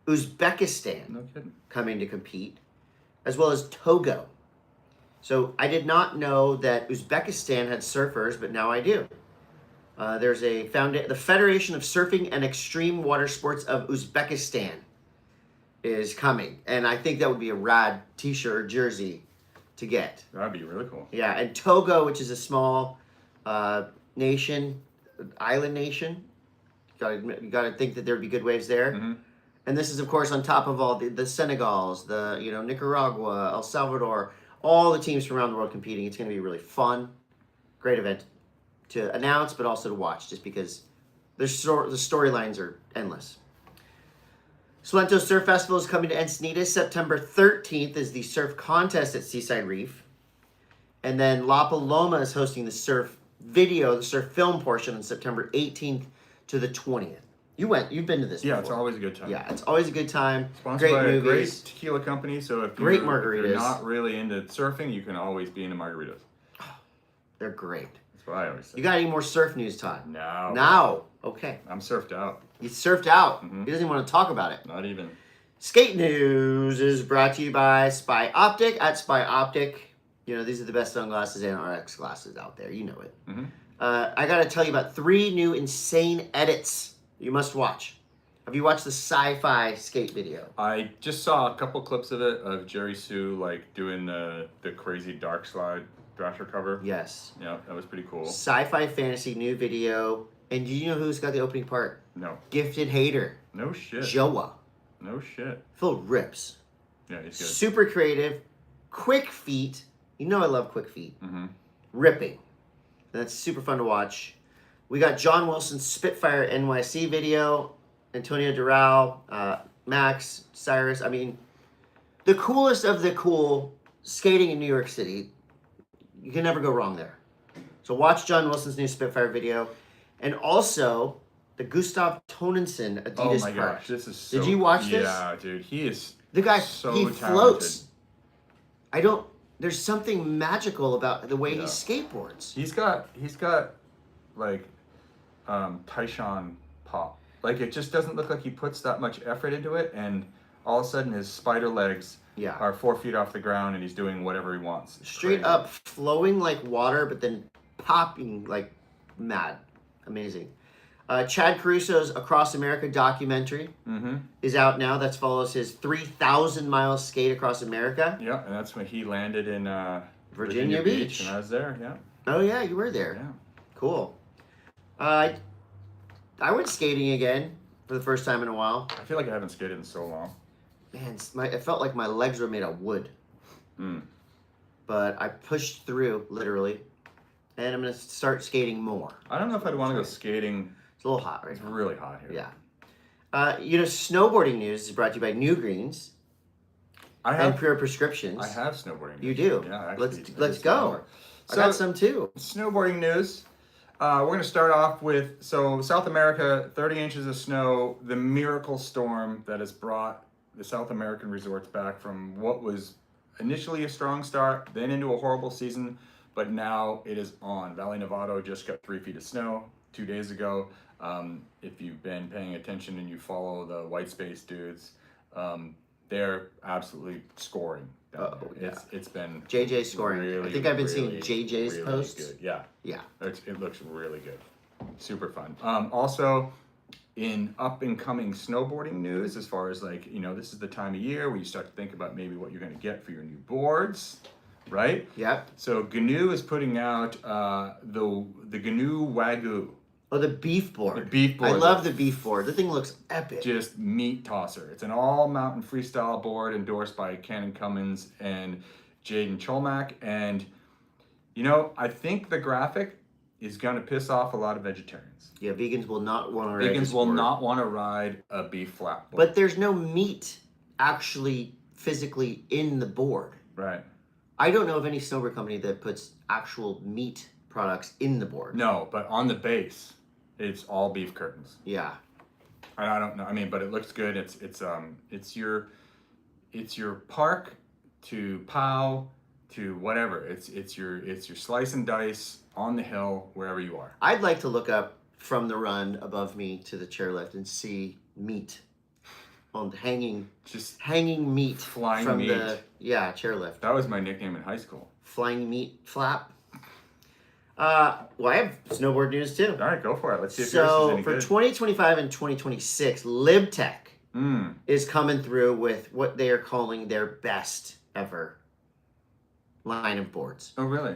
Speaker 1: Uzbekistan
Speaker 2: No kidding.
Speaker 1: coming to compete, as well as Togo. So I did not know that Uzbekistan had surfers, but now I do. There's the Federation of Surfing and Extreme Water Sports of Uzbekistan is coming, and I think that would be a rad T-shirt or jersey to get.
Speaker 2: That'd be really cool.
Speaker 1: Yeah, and Togo, which is a small nation, island nation. You gotta think that there'd be good waves there.
Speaker 2: Mm-hmm.
Speaker 1: And this is, of course, on top of all the Senegals, Nicaragua, El Salvador, all the teams from around the world competing. It's going to be really fun, great event to announce, but also to watch, just because the storylines are endless. Salento Surf Festival is coming to Encinitas. September 13th is the surf contest at Seaside Reef. And then La Paloma is hosting the surf film portion on September 18th to the 20th. You've been to this before.
Speaker 2: It's always a good time.
Speaker 1: Yeah, it's always a good time.
Speaker 2: Sponsored by
Speaker 1: movies.
Speaker 2: a great tequila company, so if
Speaker 1: Great
Speaker 2: you're
Speaker 1: margaritas.
Speaker 2: not really into surfing, you can always be into margaritas.
Speaker 1: They're great.
Speaker 2: That's what I always say.
Speaker 1: You got any more surf news, Todd?
Speaker 2: No.
Speaker 1: Now. Okay.
Speaker 2: I'm surfed out.
Speaker 1: You surfed out.
Speaker 2: Mm-hmm.
Speaker 1: He doesn't even want to talk about it.
Speaker 2: Not even.
Speaker 1: Skate news is brought to you by Spy Optic. At Spy Optic, these are the best sunglasses and RX glasses out there. You know it.
Speaker 2: Mm-hmm.
Speaker 1: I got to tell you about 3 new insane edits you must watch. Have you watched the sci-fi skate video?
Speaker 2: I just saw a couple clips of it, of Jerry Sue doing the crazy dark slide thrasher cover.
Speaker 1: Yes.
Speaker 2: Yeah, that was pretty cool.
Speaker 1: Sci-fi fantasy new video. And do you know who's got the opening part?
Speaker 2: No.
Speaker 1: Gifted Hater.
Speaker 2: No shit.
Speaker 1: Joa.
Speaker 2: No shit.
Speaker 1: Phil rips.
Speaker 2: Yeah, he's good.
Speaker 1: Super creative. Quick feet. You know I love quick feet.
Speaker 2: Mm-hmm.
Speaker 1: Ripping. And that's super fun to watch. We got John Wilson's Spitfire NYC video. Antonio Doral, Max, Cyrus. I mean, the coolest of the cool skating in New York City. You can never go wrong there. So watch John Wilson's new Spitfire video. And also the Gustav Tonnensen Adidas
Speaker 2: Oh my
Speaker 1: part.
Speaker 2: gosh, this is so...
Speaker 1: Did you watch this?
Speaker 2: Yeah, dude. He is
Speaker 1: The guy,
Speaker 2: so
Speaker 1: he
Speaker 2: talented.
Speaker 1: floats. There's something magical about the way he skateboards.
Speaker 2: He's got Tyshawn pop. It just doesn't look like he puts that much effort into it, and all of a sudden his spider legs are 4 feet off the ground and he's doing whatever he wants. It's
Speaker 1: Straight
Speaker 2: crazy.
Speaker 1: up flowing like water, but then popping like mad. Amazing. Chad Caruso's Across America documentary is out now. That follows his 3,000 mile skate across America.
Speaker 2: Yeah, and that's when he landed in
Speaker 1: Virginia Beach.
Speaker 2: And I was there, yeah.
Speaker 1: Oh yeah, you were there.
Speaker 2: Yeah.
Speaker 1: Cool. I went skating again for the first time in a while.
Speaker 2: I feel like I haven't skated in so long.
Speaker 1: Man, it felt like my legs were made of wood. But I pushed through, literally. And I'm going to start skating more.
Speaker 2: I don't know if I'd want to go skating.
Speaker 1: It's a little hot right
Speaker 2: It's
Speaker 1: now.
Speaker 2: really hot here.
Speaker 1: Yeah. Snowboarding news is brought to you by New Greens and Pure Prescriptions.
Speaker 2: I have snowboarding news.
Speaker 1: You do?
Speaker 2: Yeah, actually.
Speaker 1: Let's go.
Speaker 2: So,
Speaker 1: I got some too.
Speaker 2: Snowboarding news. We're going to start off with, South America, 30 inches of snow, the miracle storm that has brought the South American resorts back from what was initially a strong start, then into a horrible season, but now it is on. Valley Nevado just got 3 feet of snow 2 days ago. If you've been paying attention and you follow the white space dudes, they're absolutely scoring. It's been
Speaker 1: JJ scoring.
Speaker 2: Really,
Speaker 1: I think I've been seeing
Speaker 2: really,
Speaker 1: JJ's
Speaker 2: really
Speaker 1: posts.
Speaker 2: Good. Yeah.
Speaker 1: Yeah.
Speaker 2: It looks really good. Super fun. Also, in up and coming snowboarding news, as far as this is the time of year where you start to think about maybe what you're going to get for your new boards, right?
Speaker 1: Yep.
Speaker 2: So GNU is putting out the GNU Wagyu.
Speaker 1: Oh, the beef board.
Speaker 2: The beef board.
Speaker 1: I love the beef board. The thing looks epic.
Speaker 2: Just meat tosser. It's an all mountain freestyle board endorsed by Cannon Cummins and Jaden Cholmack. And, I think the graphic is going to piss off a lot of vegetarians.
Speaker 1: Yeah, vegans will not want to ride
Speaker 2: Vegans
Speaker 1: this
Speaker 2: will
Speaker 1: board.
Speaker 2: not want to ride a beef flat board.
Speaker 1: But there's no meat actually physically in the board.
Speaker 2: Right.
Speaker 1: I don't know of any snowboard company that puts actual meat products in the board.
Speaker 2: No, but on the base, it's all beef curtains.
Speaker 1: Yeah.
Speaker 2: I don't know. But it looks good. It's your park to POW to whatever. It's your slice and dice on the hill wherever you are.
Speaker 1: I'd like to look up from the run above me to the chairlift and see meat on hanging meat
Speaker 2: flying
Speaker 1: from
Speaker 2: meat.
Speaker 1: the chairlift.
Speaker 2: That was my nickname in high school.
Speaker 1: Flying meat flap. Well, I have snowboard news too.
Speaker 2: All right, go for it. Let's see if yours is
Speaker 1: So
Speaker 2: any
Speaker 1: for
Speaker 2: good.
Speaker 1: 2025 and 2026, Lib Tech
Speaker 2: Mm.
Speaker 1: is coming through with what they are calling their best ever line of boards.
Speaker 2: Oh, really?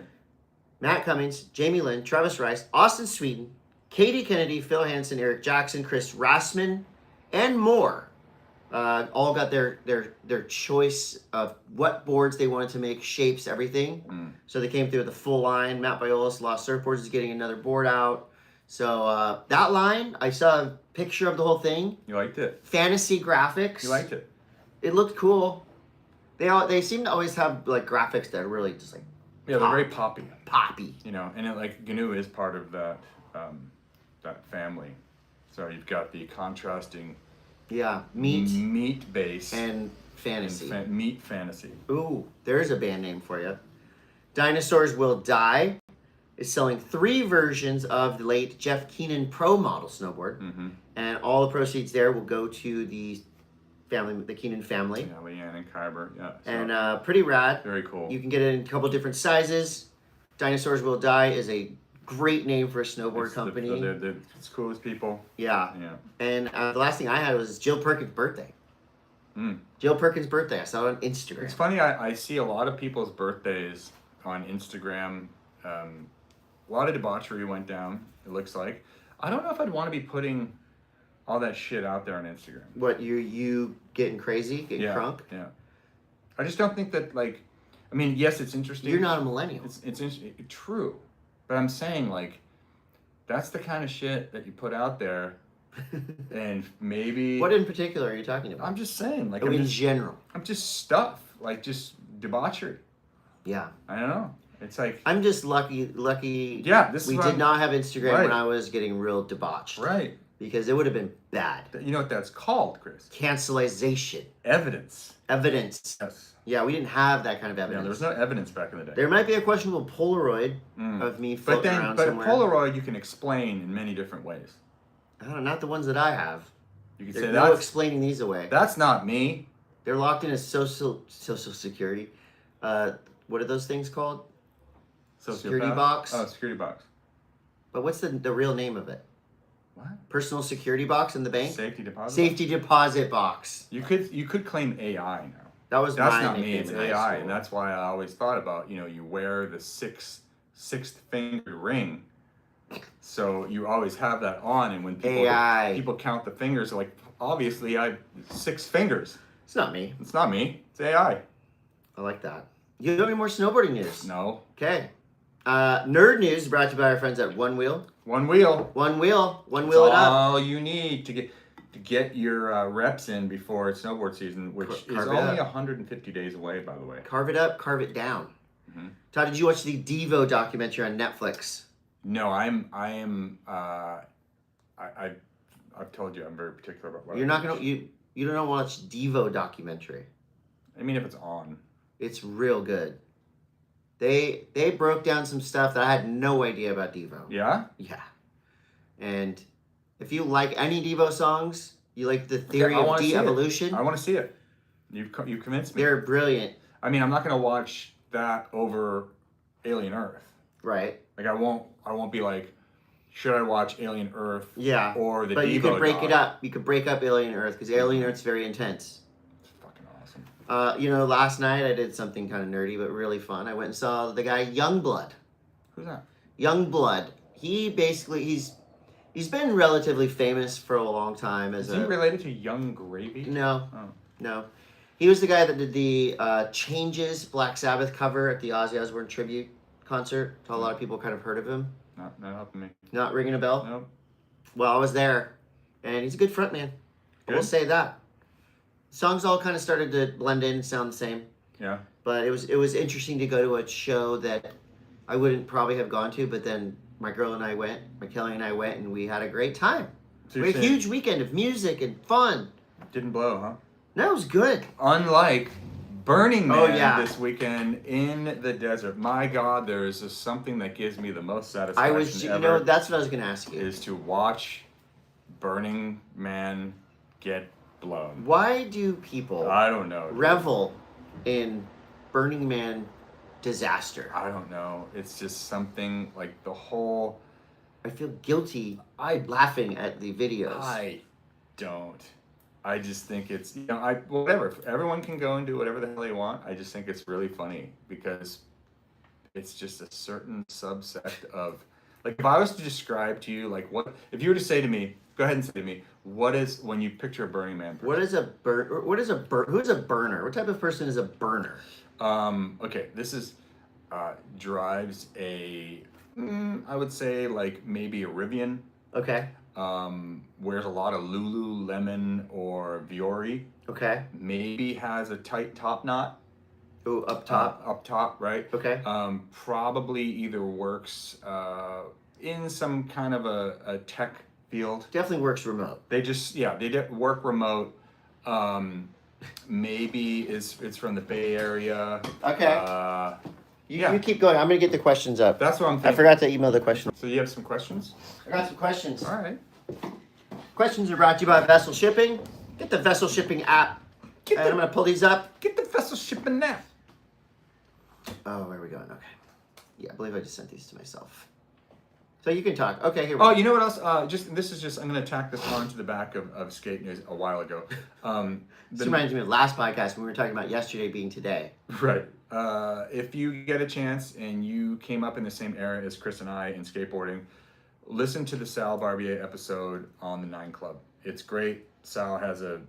Speaker 1: Matt Cummings, Jamie Lynn, Travis Rice, Austin Sweden, Katie Kennedy, Phil Hansen, Eric Jackson, Chris Rassman, and more. All got their choice of what boards they wanted to make, shapes, everything.
Speaker 2: Mm.
Speaker 1: So they came through with the full line. Matt Biolos, Lost Surfboards, is getting another board out. So that line, I saw a picture of the whole thing.
Speaker 2: You liked it?
Speaker 1: Fantasy graphics.
Speaker 2: You liked it?
Speaker 1: It looked cool. They seem to always have like graphics that are really just like
Speaker 2: Yeah, they're very poppy.
Speaker 1: poppy.
Speaker 2: You know, and GNU is part of that that family. So you've got the contrasting
Speaker 1: Yeah, meat
Speaker 2: base
Speaker 1: and fantasy.
Speaker 2: meat fantasy.
Speaker 1: Ooh, there's a band name for you. Dinosaurs Will Die is selling 3 versions of the late Jeff Keenan Pro model snowboard, and all the proceeds there will go to the family, the Keenan family.
Speaker 2: Yeah, Leanne and Kyber. Yeah. So
Speaker 1: And pretty rad.
Speaker 2: very cool.
Speaker 1: You can get it in a couple different sizes. Dinosaurs Will Die is a great name for a snowboard company.
Speaker 2: They're as cool as people.
Speaker 1: Yeah.
Speaker 2: Yeah.
Speaker 1: And the last thing I had was Jill Perkins' birthday. Jill Perkins' birthday. I saw it on Instagram.
Speaker 2: It's funny, I see a lot of people's birthdays on Instagram. A lot of debauchery went down, it looks like. I don't know if I'd want to be putting all that shit out there on Instagram.
Speaker 1: What, you getting crazy, getting crunk?
Speaker 2: Yeah. I just don't think that, like, I mean, yes, it's interesting.
Speaker 1: You're not a millennial.
Speaker 2: It's true. But I'm saying, like, that's the kind of shit that you put out there, and maybe...
Speaker 1: What in particular are you talking about?
Speaker 2: I'm just saying, like...
Speaker 1: in general.
Speaker 2: I'm just stuff, like, just debauchery.
Speaker 1: Yeah.
Speaker 2: I don't know. It's like...
Speaker 1: I'm just lucky.
Speaker 2: Yeah, this is
Speaker 1: we
Speaker 2: what
Speaker 1: did
Speaker 2: I'm-
Speaker 1: not have Instagram
Speaker 2: Right.
Speaker 1: when I was getting real debauched.
Speaker 2: Right.
Speaker 1: Because it would have been bad.
Speaker 2: You know what that's called, Chris?
Speaker 1: Cancelization.
Speaker 2: Evidence.
Speaker 1: Evidence.
Speaker 2: Yes.
Speaker 1: Yeah, we didn't have that kind of
Speaker 2: Yeah,
Speaker 1: evidence.
Speaker 2: there was no evidence back in the day.
Speaker 1: There might be a questionable Polaroid of me floating around somewhere.
Speaker 2: Polaroid you can explain in many different ways.
Speaker 1: I don't know, not the ones that I have.
Speaker 2: You can
Speaker 1: There's
Speaker 2: say
Speaker 1: no explaining these away.
Speaker 2: that's not me.
Speaker 1: They're locked in as social security. What are those things called? Security
Speaker 2: Sociopath?
Speaker 1: box?
Speaker 2: Oh, security box.
Speaker 1: But what's the real name of it?
Speaker 2: What?
Speaker 1: Personal security box in the bank?
Speaker 2: Safety deposit.
Speaker 1: Safety deposit box.
Speaker 2: You could claim AI now.
Speaker 1: That was
Speaker 2: That's
Speaker 1: my
Speaker 2: not me.
Speaker 1: nickname
Speaker 2: It's
Speaker 1: in high
Speaker 2: AI,
Speaker 1: school.
Speaker 2: and that's why I always thought about you wear the sixth finger ring, so you always have that on, and when people count the fingers, like obviously I have 6 fingers.
Speaker 1: It's not me.
Speaker 2: It's not me. It's AI.
Speaker 1: I like that. You have any more snowboarding news?
Speaker 2: No.
Speaker 1: Okay. Nerd news brought to you by our friends at One Wheel.
Speaker 2: One wheel.
Speaker 1: One Wheel it
Speaker 2: That's
Speaker 1: up.
Speaker 2: all you need to get your reps in before snowboard season, which is only 150 days away, by the way.
Speaker 1: Carve it up, carve it down. Todd, did you watch the DEVO documentary on Netflix?
Speaker 2: No, I've told you I'm very particular about what
Speaker 1: You're not gonna you don't watch DEVO documentary.
Speaker 2: I mean, if it's on.
Speaker 1: It's real good. They broke down some stuff that I had no idea about DEVO.
Speaker 2: Yeah?
Speaker 1: Yeah. And if you like any DEVO songs, you like the theory of de-evolution.
Speaker 2: I want to see it. You've convinced me.
Speaker 1: They're brilliant.
Speaker 2: I mean, I'm not going to watch that over Alien Earth.
Speaker 1: Right.
Speaker 2: Like I won't be like, should I watch Alien Earth?
Speaker 1: Yeah.
Speaker 2: Or the
Speaker 1: But
Speaker 2: DEVO
Speaker 1: you could break
Speaker 2: doc?
Speaker 1: it up. You could break up Alien Earth because Alien Earth's very intense.
Speaker 2: It's fucking awesome.
Speaker 1: Last night I did something kind of nerdy but really fun. I went and saw the guy Youngblood.
Speaker 2: Who's that?
Speaker 1: Youngblood. He basically he's been relatively famous for a long time as
Speaker 2: Is he related to Young Gravy?
Speaker 1: No.
Speaker 2: Oh.
Speaker 1: No. He was the guy that did the Changes Black Sabbath cover at the Ozzy Osbourne tribute concert. So a lot of people kind of heard of him.
Speaker 2: Not helping me.
Speaker 1: Not ringing a bell?
Speaker 2: Nope.
Speaker 1: Well, I was there, and he's a good frontman. I will
Speaker 2: Good.
Speaker 1: say that. Songs all kind of started to blend in and sound the same.
Speaker 2: Yeah.
Speaker 1: But it was interesting to go to a show that I wouldn't probably have gone to, but then my Kelly and I went, and we had a great time.
Speaker 2: So
Speaker 1: We had a huge weekend of music and fun.
Speaker 2: Didn't blow, huh?
Speaker 1: No, it was good.
Speaker 2: Unlike Burning Man
Speaker 1: this
Speaker 2: weekend in the desert. My God, there is just something that gives me the most satisfaction ever.
Speaker 1: That's what I was going to ask you.
Speaker 2: Is to watch Burning Man get blown.
Speaker 1: Why do people
Speaker 2: I don't know.
Speaker 1: revel in Burning Man disaster.
Speaker 2: I don't know. It's just something like the whole.
Speaker 1: I feel guilty laughing at the videos.
Speaker 2: I don't. I just think it's, whatever. Everyone can go and do whatever the hell they want. I just think it's really funny because it's just a certain subset of, like, if I was to describe to you, like, if you were to say to me, go ahead and say to me, when you picture a Burning Man person?
Speaker 1: Who's a burner? What type of person is a burner?
Speaker 2: Okay, this is, drives I would say, like, maybe a Rivian.
Speaker 1: Okay.
Speaker 2: Wears a lot of Lululemon or Viore.
Speaker 1: Okay.
Speaker 2: Maybe has a tight top knot.
Speaker 1: Ooh, up top.
Speaker 2: Up top, right?
Speaker 1: Okay.
Speaker 2: Probably either works in some kind of a tech field.
Speaker 1: Definitely works remote.
Speaker 2: They work remote. Maybe it's from the Bay Area.
Speaker 1: Okay. You keep going. I'm going to get the questions up.
Speaker 2: That's what I'm thinking.
Speaker 1: I forgot to email the questions.
Speaker 2: So you have some questions?
Speaker 1: I got some questions.
Speaker 2: All right.
Speaker 1: Questions are brought to you by Vessel Shipping. Get the Vessel Shipping app. I'm going to pull these up.
Speaker 2: Get the Vessel Shipping app.
Speaker 1: Oh, where are we going? Okay. Yeah, I believe I just sent these to myself. So you can talk. Okay, here we go.
Speaker 2: Oh, you know what else? I'm going to tack this on to the back of Skate News a while ago.
Speaker 1: This reminds me of the last podcast when we were talking about yesterday being today.
Speaker 2: Right. If you get a chance and you came up in the same era as Chris and I in skateboarding, listen to the Sal Barbier episode on the 9 Club. It's great. Sal has a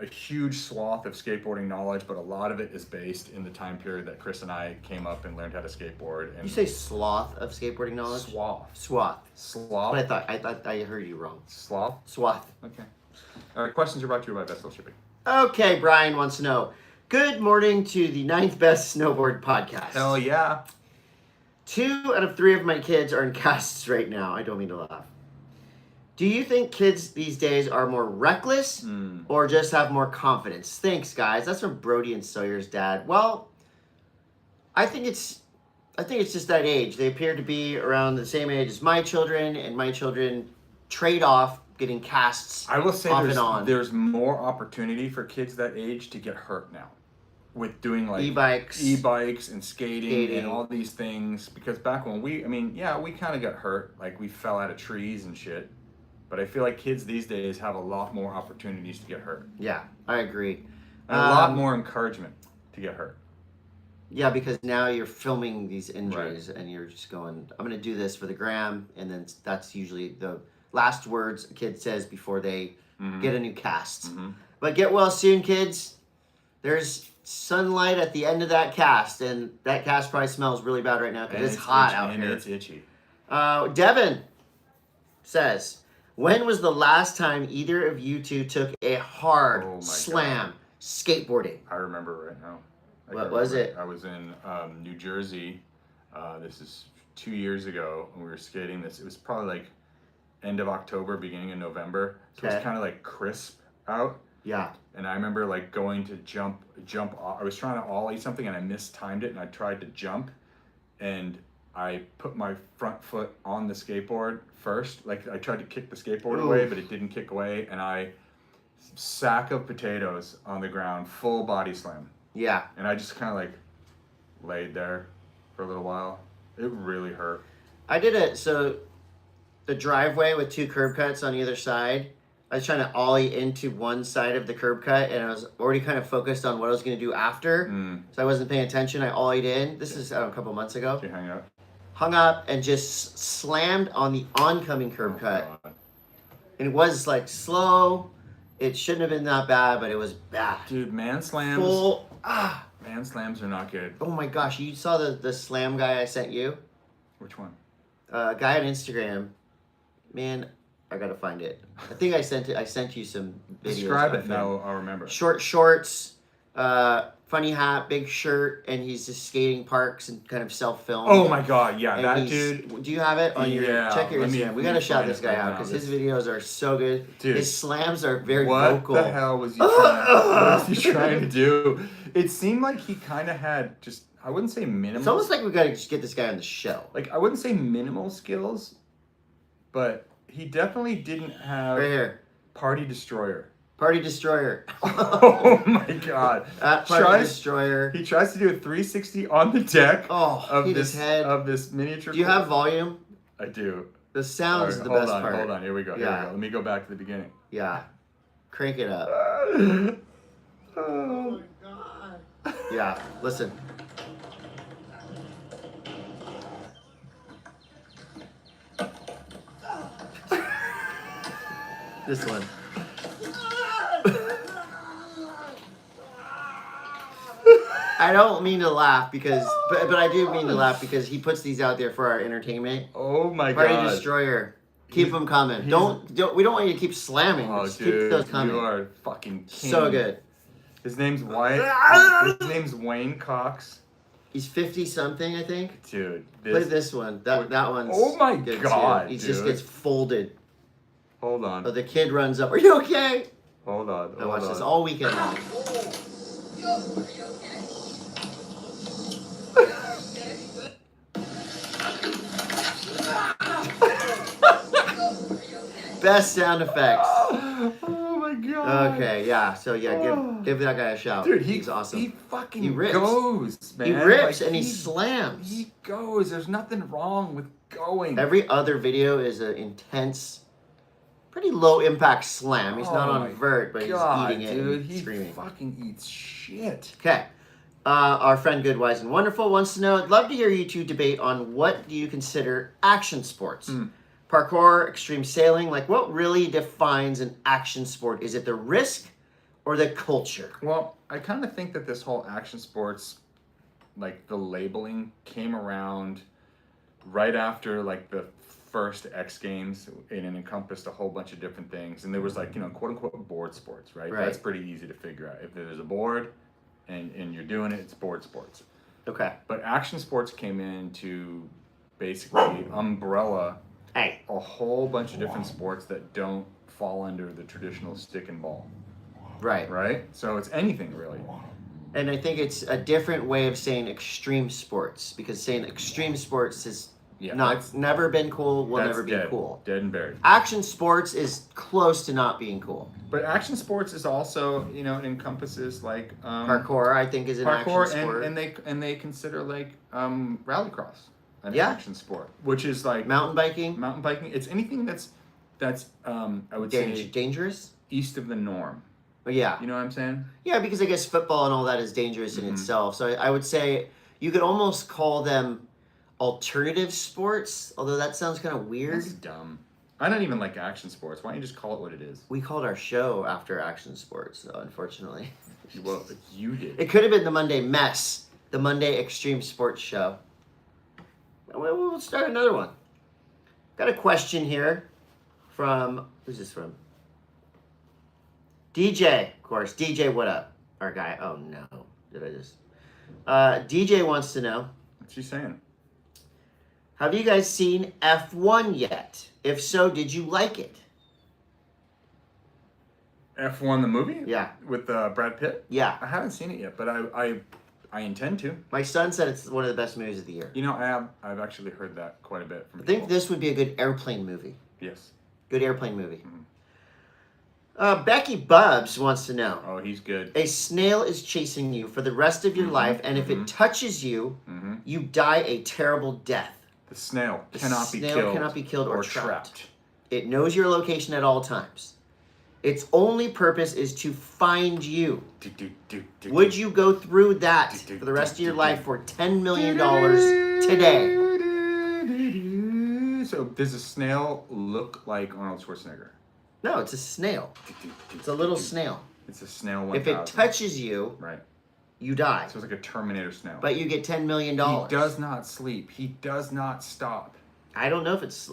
Speaker 2: huge swath of skateboarding knowledge, but a lot of it is based in the time period that Chris and I came up and learned how to skateboard. And
Speaker 1: you say sloth of skateboarding knowledge? Swath.
Speaker 2: Sloth.
Speaker 1: I thought I heard you wrong.
Speaker 2: Sloth?
Speaker 1: Swath.
Speaker 2: Okay. All right, questions are brought to you by Vessel Shipping.
Speaker 1: Okay, Brian wants to know. Good morning to the 9th Best Snowboard Podcast.
Speaker 2: Hell yeah.
Speaker 1: 2 out of 3 of my kids are in casts right now. I don't mean to laugh. Do you think kids these days are more reckless or just have more confidence? Thanks, guys. That's from Brody and Sawyer's dad. Well, I think it's just that age. They appear to be around the same age as my children, and my children trade off getting casts.
Speaker 2: I will say
Speaker 1: off
Speaker 2: there's more opportunity for kids that age to get hurt now with doing like e-bikes and skating and all these things, because back when we kind of got hurt, like we fell out of trees and shit. But I feel like kids these days have a lot more opportunities to get hurt.
Speaker 1: Yeah, I agree.
Speaker 2: And a lot more encouragement to get hurt.
Speaker 1: Yeah, because now you're filming these injuries and you're just going, I'm going to do this for the gram. And then that's usually the last words a kid says before they get a new cast. But get well soon, kids. There's sunlight at the end of that cast. And that cast probably smells really bad right now because it's hot out here.
Speaker 2: And it's itchy.
Speaker 1: Devin says, when was the last time either of you two took a hard slam skateboarding?
Speaker 2: I remember right now.
Speaker 1: What was it?
Speaker 2: I was in New Jersey. This is 2 years ago, and we were skating this. It was probably like end of October, beginning of November. So it was kind of like crisp out.
Speaker 1: Yeah.
Speaker 2: And I remember like going to jump. I was trying to ollie something, and I mistimed it, and I tried to jump, and I put my front foot on the skateboard first. Like I tried to kick the skateboard away, but it didn't kick away. And sack of potatoes on the ground, full body slam.
Speaker 1: Yeah.
Speaker 2: And I just kind of like laid there for a little while. It really hurt.
Speaker 1: I did the driveway with 2 curb cuts on either side. I was trying to ollie into one side of the curb cut, and I was already kind of focused on what I was going to do after. So I wasn't paying attention. I ollied in. This is a couple months ago.
Speaker 2: Did you hang out?
Speaker 1: Hung up and just slammed on the oncoming curb cut.
Speaker 2: God.
Speaker 1: And it was like slow. It shouldn't have been that bad, but it was bad.
Speaker 2: Dude, man slams. Man slams are not good.
Speaker 1: Oh my gosh, you saw the slam guy I sent you?
Speaker 2: Which one?
Speaker 1: Guy on Instagram. Man, I gotta find it. I think I sent you some videos.
Speaker 2: Describe it. No, I'll remember.
Speaker 1: Short shorts, funny hat, big shirt, and he's just skating parks and kind of self-film.
Speaker 2: Oh my god, yeah,
Speaker 1: and
Speaker 2: that dude.
Speaker 1: Do you have it on your? Check your Instagram. We gotta shout this guy out because his videos are so good. Dude, his slams are very vocal.
Speaker 2: What the hell was he trying to do? It seemed like he kind of had just, I wouldn't say minimal.
Speaker 1: It's almost like we gotta just get this guy on the show.
Speaker 2: Like, I wouldn't say minimal skills, but he definitely didn't have
Speaker 1: right here.
Speaker 2: Party Destroyer.
Speaker 1: Party Destroyer.
Speaker 2: Oh my god.
Speaker 1: At Party Destroyer.
Speaker 2: He tries to do a 360 on the deck
Speaker 1: of
Speaker 2: this miniature.
Speaker 1: Do you have volume?
Speaker 2: I do.
Speaker 1: The sound is the best part.
Speaker 2: Hold on. Here we go. Let me go back to the beginning.
Speaker 1: Yeah. Crank it up.
Speaker 2: Oh my god.
Speaker 1: Yeah. Listen. This one. I don't mean to laugh because, but I do mean to laugh because he puts these out there for our entertainment.
Speaker 2: Oh my god!
Speaker 1: Party Destroyer, keep them coming. We don't want you to keep slamming.
Speaker 2: Oh,
Speaker 1: just
Speaker 2: dude,
Speaker 1: keep those coming.
Speaker 2: You are fucking king.
Speaker 1: So good.
Speaker 2: His name's Wyatt. His name's Wayne Cox.
Speaker 1: He's 50 something, I think.
Speaker 2: Dude,
Speaker 1: play this one. That one's.
Speaker 2: Oh my
Speaker 1: good
Speaker 2: god!
Speaker 1: He
Speaker 2: dude.
Speaker 1: just gets folded.
Speaker 2: Hold on.
Speaker 1: Oh, the kid runs up. Are you okay?
Speaker 2: Hold on.
Speaker 1: I watched this all weekend long. Best sound effects.
Speaker 2: Oh my god.
Speaker 1: Okay, yeah. So yeah, give that guy a shout.
Speaker 2: Dude,
Speaker 1: he's awesome.
Speaker 2: He fucking
Speaker 1: rips.
Speaker 2: goes, man.
Speaker 1: He rips
Speaker 2: like,
Speaker 1: and he slams.
Speaker 2: He goes. There's nothing wrong with going.
Speaker 1: Every other video is an intense, pretty low impact slam. He's not on vert, but he's eating it and screaming.
Speaker 2: He fucking eats shit.
Speaker 1: Okay. Our friend Good, Wise, and Wonderful wants to know, I'd love to hear you two debate on what do you consider action sports? Parkour, extreme sailing, like what really defines an action sport? Is it the risk or the culture?
Speaker 2: Well, I kind of think that this whole action sports, like the labeling came around right after like the first X Games, and it encompassed a whole bunch of different things. And there was like, quote unquote board sports, right? That's pretty easy to figure out. If there's a board and you're doing it, it's board sports.
Speaker 1: Okay.
Speaker 2: But action sports came in to basically umbrella a whole bunch of different sports that don't fall under the traditional stick and ball.
Speaker 1: Right.
Speaker 2: Right? So it's anything really.
Speaker 1: And I think it's a different way of saying extreme sports, because saying extreme sports is never been cool, will never be cool.
Speaker 2: Dead and buried.
Speaker 1: Action sports is close to not being cool.
Speaker 2: But action sports is also, it encompasses like
Speaker 1: parkour, I think, is an action sport.
Speaker 2: And they consider like rallycross an action sport, which is like
Speaker 1: mountain biking.
Speaker 2: It's anything that's I would say
Speaker 1: dangerous,
Speaker 2: east of the norm.
Speaker 1: But yeah,
Speaker 2: you know what I'm saying?
Speaker 1: Yeah, because I guess football and all that is dangerous in itself. So I would say you could almost call them alternative sports, although that sounds kind of weird.
Speaker 2: That's dumb. I don't even like action sports. Why don't you just call it what it is?
Speaker 1: We called our show after action sports, though, unfortunately.
Speaker 2: Well, you did.
Speaker 1: It could have been the Monday M.A.S.S, the Monday Extreme Sports Show. We'll start another one. Got a question here from, who's this from? DJ, of course. DJ, what up? Our guy. Oh, no. Did I just... DJ wants to know.
Speaker 2: What's she saying?
Speaker 1: Have you guys seen F1 yet? If so, did you like it?
Speaker 2: F1 the movie?
Speaker 1: Yeah.
Speaker 2: With Brad Pitt?
Speaker 1: Yeah.
Speaker 2: I haven't seen it yet, but I intend to.
Speaker 1: My son said it's one of the best movies of the year.
Speaker 2: I've actually heard that quite a bit from
Speaker 1: people. I think this would be a good airplane movie.
Speaker 2: Yes.
Speaker 1: Good airplane movie. Becky Bubs wants to know.
Speaker 2: Oh, he's good.
Speaker 1: A snail is chasing you for the rest of your life, and if it touches you, you die a terrible death.
Speaker 2: The snail cannot be killed
Speaker 1: or trapped. It knows your location at all times. Its only purpose is to find you. Would you go through that for the rest of your life for $10 million today?
Speaker 2: So does a snail look like Arnold Schwarzenegger?
Speaker 1: No, it's a snail. It's a little snail.
Speaker 2: It's a snail 1000.
Speaker 1: If it touches you, you die.
Speaker 2: So it's like a Terminator snail.
Speaker 1: But you get $10 million.
Speaker 2: He does not sleep. He does not stop.
Speaker 1: I don't know if it's...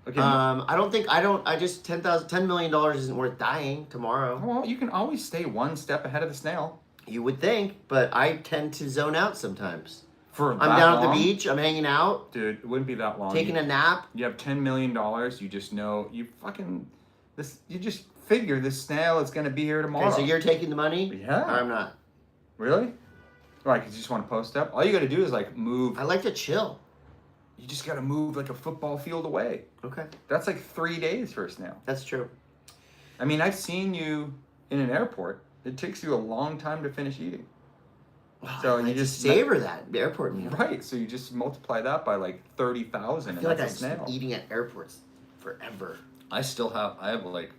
Speaker 2: Okay.
Speaker 1: $10 million isn't worth dying tomorrow.
Speaker 2: Well, you can always stay one step ahead of the snail.
Speaker 1: You would think, but I tend to zone out sometimes.
Speaker 2: I'm
Speaker 1: down at the beach, I'm hanging out.
Speaker 2: Dude, it wouldn't be that long.
Speaker 1: Taking a nap.
Speaker 2: You have $10 million, you just know, you just figure this snail is going to be here tomorrow.
Speaker 1: Okay, so you're taking the money?
Speaker 2: Yeah.
Speaker 1: Or I'm not.
Speaker 2: Really? Why, because you just want to post up? All you got to do is like move.
Speaker 1: I like to chill.
Speaker 2: You just got to move like a football field away.
Speaker 1: Okay.
Speaker 2: That's like 3 days for a snail.
Speaker 1: That's true.
Speaker 2: I mean, I've seen you in an airport. It takes you a long time to finish eating. So
Speaker 1: I just savor that airport meal.
Speaker 2: Right. So you just multiply that by like 30,000.
Speaker 1: I feel like I've been eating at airports forever.
Speaker 2: I have like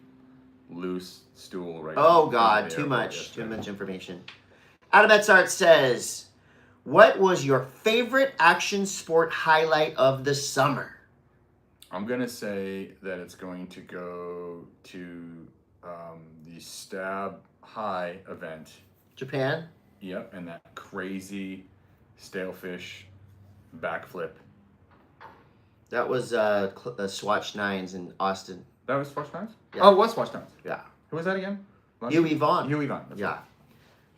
Speaker 2: loose stool right now.
Speaker 1: Oh God, too much information. Adam Etsart says, what was your favorite action sport highlight of the summer?
Speaker 2: I'm going to say that it's going to go to the Stab High event.
Speaker 1: Japan?
Speaker 2: Yep, and that crazy stalefish backflip.
Speaker 1: That was Swatch 9s in Austin.
Speaker 2: That was Swatch 9s?
Speaker 1: Yeah.
Speaker 2: Oh, it was Swatch 9s.
Speaker 1: Yeah.
Speaker 2: Who was that again?
Speaker 1: Huey Vaughn.
Speaker 2: Huey Vaughn.
Speaker 1: Yeah. Right.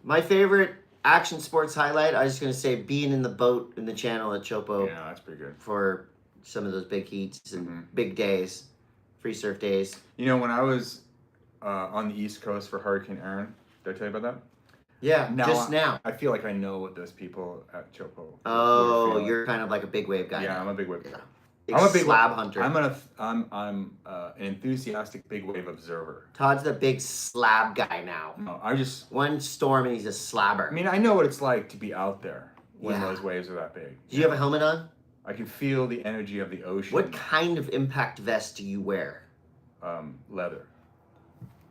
Speaker 1: My favorite action sports highlight, I was just going to say being in the boat in the channel at Chopo.
Speaker 2: Yeah, that's pretty good.
Speaker 1: For some of those big heats and big days, free surf days.
Speaker 2: You know, when I was on the East Coast for Hurricane Erin, did I tell you about that?
Speaker 1: Yeah, now.
Speaker 2: I feel like I know what those people at Chopo.
Speaker 1: Oh, you're kind of like a big wave guy.
Speaker 2: Yeah,
Speaker 1: now.
Speaker 2: I'm a big wave guy.
Speaker 1: Yeah. I'm a big slab hunter.
Speaker 2: I'm an enthusiastic big wave observer.
Speaker 1: Todd's the big slab guy now.
Speaker 2: No,
Speaker 1: one storm and he's a slabber.
Speaker 2: I mean, I know what it's like to be out there when those waves are that big.
Speaker 1: Do you have a helmet on?
Speaker 2: I can feel the energy of the ocean.
Speaker 1: What kind of impact vest do you wear?
Speaker 2: Leather.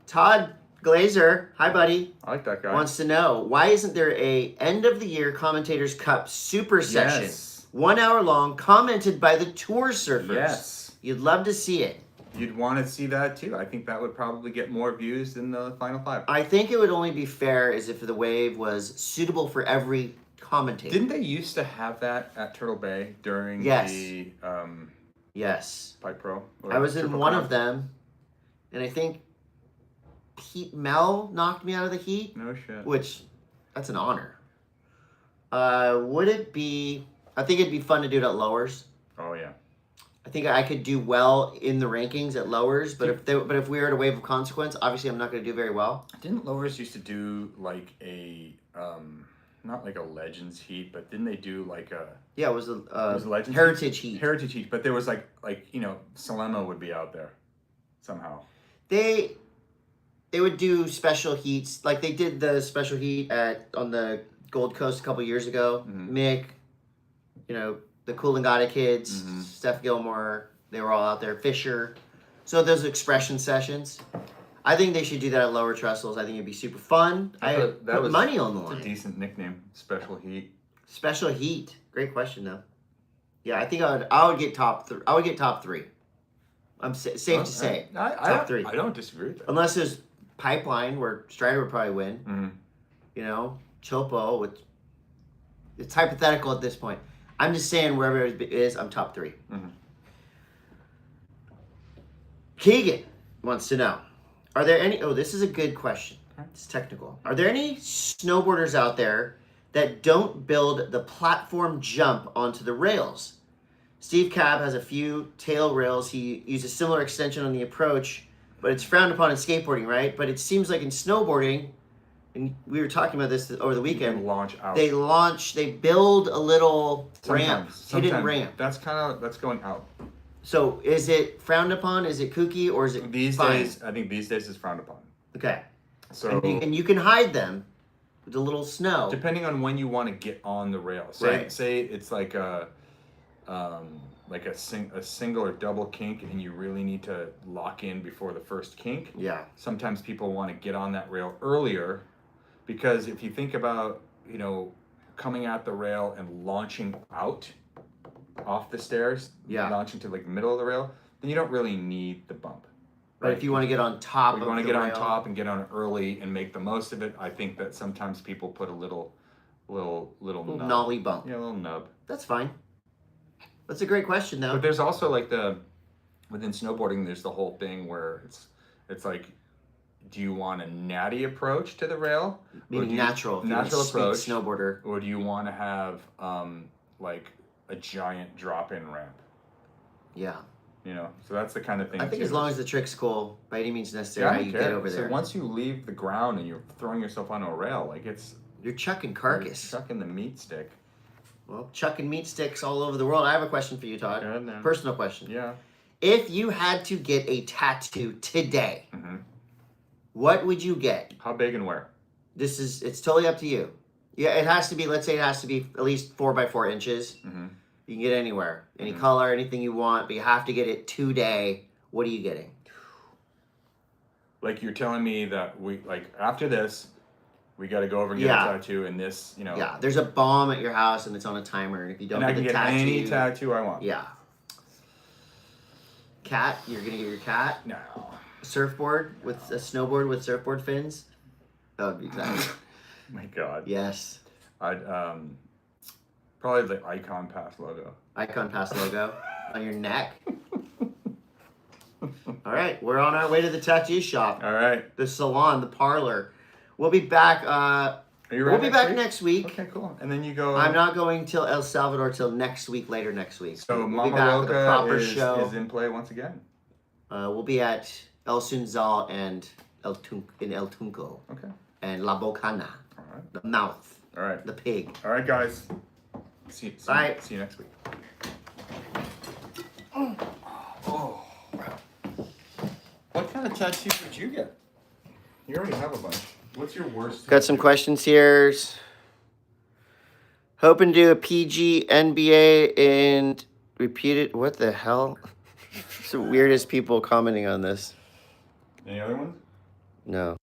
Speaker 1: Todd Glazer, hi buddy.
Speaker 2: I like that guy.
Speaker 1: Wants to know, why isn't there a end of the year Commentators Cup super session?
Speaker 2: Yes.
Speaker 1: 1 hour long, commented by the tour surfers.
Speaker 2: Yes.
Speaker 1: You'd love to see it.
Speaker 2: You'd want to see that too. I think that would probably get more views than the Final Five.
Speaker 1: I think it would only be fair as if the wave was suitable for every commentator.
Speaker 2: Didn't they used to have that at Turtle Bay during the Pipe Pro?
Speaker 1: I was in one of them, and I think Pete Mel knocked me out of the heat.
Speaker 2: No shit.
Speaker 1: Which, that's an honor. Would it be... I think it'd be fun to do it at lowers.
Speaker 2: Oh, yeah.
Speaker 1: I think I could do well in the rankings at lowers, but if we were at a wave of consequence, obviously I'm not going to do very well.
Speaker 2: Didn't lowers used to do like a... not like a Legends heat, but didn't they do like a...
Speaker 1: Yeah, it was a
Speaker 2: Legends
Speaker 1: Heritage heat.
Speaker 2: Heritage heat, but there was like you know, Salema would be out there somehow.
Speaker 1: They would do special heats, like they did the special heat on the Gold Coast a couple years ago. Mick, you know, the Coolangatta kids, Steph Gilmore, they were all out there. Fisher. So those expression sessions. I think they should do that at lower trestles. I think it'd be super fun. I put money on the line.
Speaker 2: That's a decent nickname, Special Heat.
Speaker 1: Special Heat. Great question though. Yeah, I think I would get top 3. I would get top 3. I'm safe to say top 3.
Speaker 2: I don't disagree with that.
Speaker 1: Unless there's Pipeline where Strider would probably win. You know, Chopo. It's hypothetical at this point. I'm just saying wherever it is, I'm top 3. Keegan wants to know, are there any... Oh, this is a good question. It's technical. Are there any snowboarders out there that don't build the platform jump onto the rails? Steve Cab has a few tail rails. He used a similar extension on the approach, but it's frowned upon in skateboarding, right? But it seems like in snowboarding, and we were talking about this over the weekend. They build a little hidden ramp.
Speaker 2: That's going out.
Speaker 1: So is it frowned upon? Is it kooky, or is it fine?
Speaker 2: I think these days it's frowned upon.
Speaker 1: Okay.
Speaker 2: So
Speaker 1: and you can hide them with a little snow.
Speaker 2: Depending on when you want to get on the rail. Say it's like a single or double kink, and you really need to lock in before the first kink.
Speaker 1: Yeah.
Speaker 2: Sometimes people want to get on that rail earlier, because if you think about, you know, coming at the rail and launching out off the stairs, launching to like middle of the rail, then you don't really need the bump.
Speaker 1: But if you want to get on top,
Speaker 2: you want to get on top and get on early and make the most of it. I think that sometimes people put a little nub.
Speaker 1: Nollie bump.
Speaker 2: Yeah, a little nub.
Speaker 1: That's fine. That's a great question, though.
Speaker 2: But there's also like within snowboarding, there's the whole thing where it's like, do you want a natty approach to the rail?
Speaker 1: Meaning natural approach, snowboarder.
Speaker 2: Or do you want to have like a giant drop-in ramp?
Speaker 1: Yeah.
Speaker 2: You know, so that's the kind of thing.
Speaker 1: I think as long as the trick's cool, by any means necessary, how you get over there.
Speaker 2: So once you leave the ground and you're throwing yourself on a rail, like
Speaker 1: you're chucking carcass.
Speaker 2: You're chucking the meat stick.
Speaker 1: Well, chucking meat sticks all over the world. I have a question for you, Todd.
Speaker 2: Good,
Speaker 1: personal question.
Speaker 2: Yeah.
Speaker 1: If you had to get a tattoo today, What would you get?
Speaker 2: How big and where?
Speaker 1: It's totally up to you. Yeah, it has to be, let's say it has to be at least 4x4 inches.
Speaker 2: Mm-hmm.
Speaker 1: You can get anywhere. Any color, anything you want, but you have to get it today. What are you getting?
Speaker 2: Like you're telling me that after this, we got to go over and get a tattoo and this,
Speaker 1: Yeah, there's a bomb at your house and it's on a timer. And if you don't
Speaker 2: and I
Speaker 1: get
Speaker 2: can
Speaker 1: the
Speaker 2: get
Speaker 1: tattoo,
Speaker 2: any tattoo I want.
Speaker 1: Yeah. Cat, you're going to get your cat?
Speaker 2: No.
Speaker 1: Surfboard with a snowboard with surfboard fins? That would be exciting.
Speaker 2: My God.
Speaker 1: Yes.
Speaker 2: I'd probably the Icon Pass logo.
Speaker 1: Icon Pass logo on your neck. All right, we're on our way to the tattoo shop.
Speaker 2: All right.
Speaker 1: The salon, the parlor. We'll be back. We'll be back next week.
Speaker 2: Okay, cool. And then you go.
Speaker 1: I'm not going till El Salvador till next week. Later next week.
Speaker 2: So
Speaker 1: we'll
Speaker 2: Mama
Speaker 1: be back
Speaker 2: Loca
Speaker 1: with a proper show.
Speaker 2: is in play once again.
Speaker 1: We'll be at El Sunzal and in El Tunco.
Speaker 2: Okay.
Speaker 1: And La Bocana.
Speaker 2: All right.
Speaker 1: The mouth.
Speaker 2: All right.
Speaker 1: The pig.
Speaker 2: All right, guys.
Speaker 1: Bye.
Speaker 2: See you next week.
Speaker 1: Oh.
Speaker 2: What kind of tattoo did you get? You already have a bunch. What's your worst?
Speaker 1: Got some questions here. Hoping to do a PG NBA and repeat it. What the hell? It's the weirdest people commenting on this.
Speaker 2: Any other ones?
Speaker 1: No.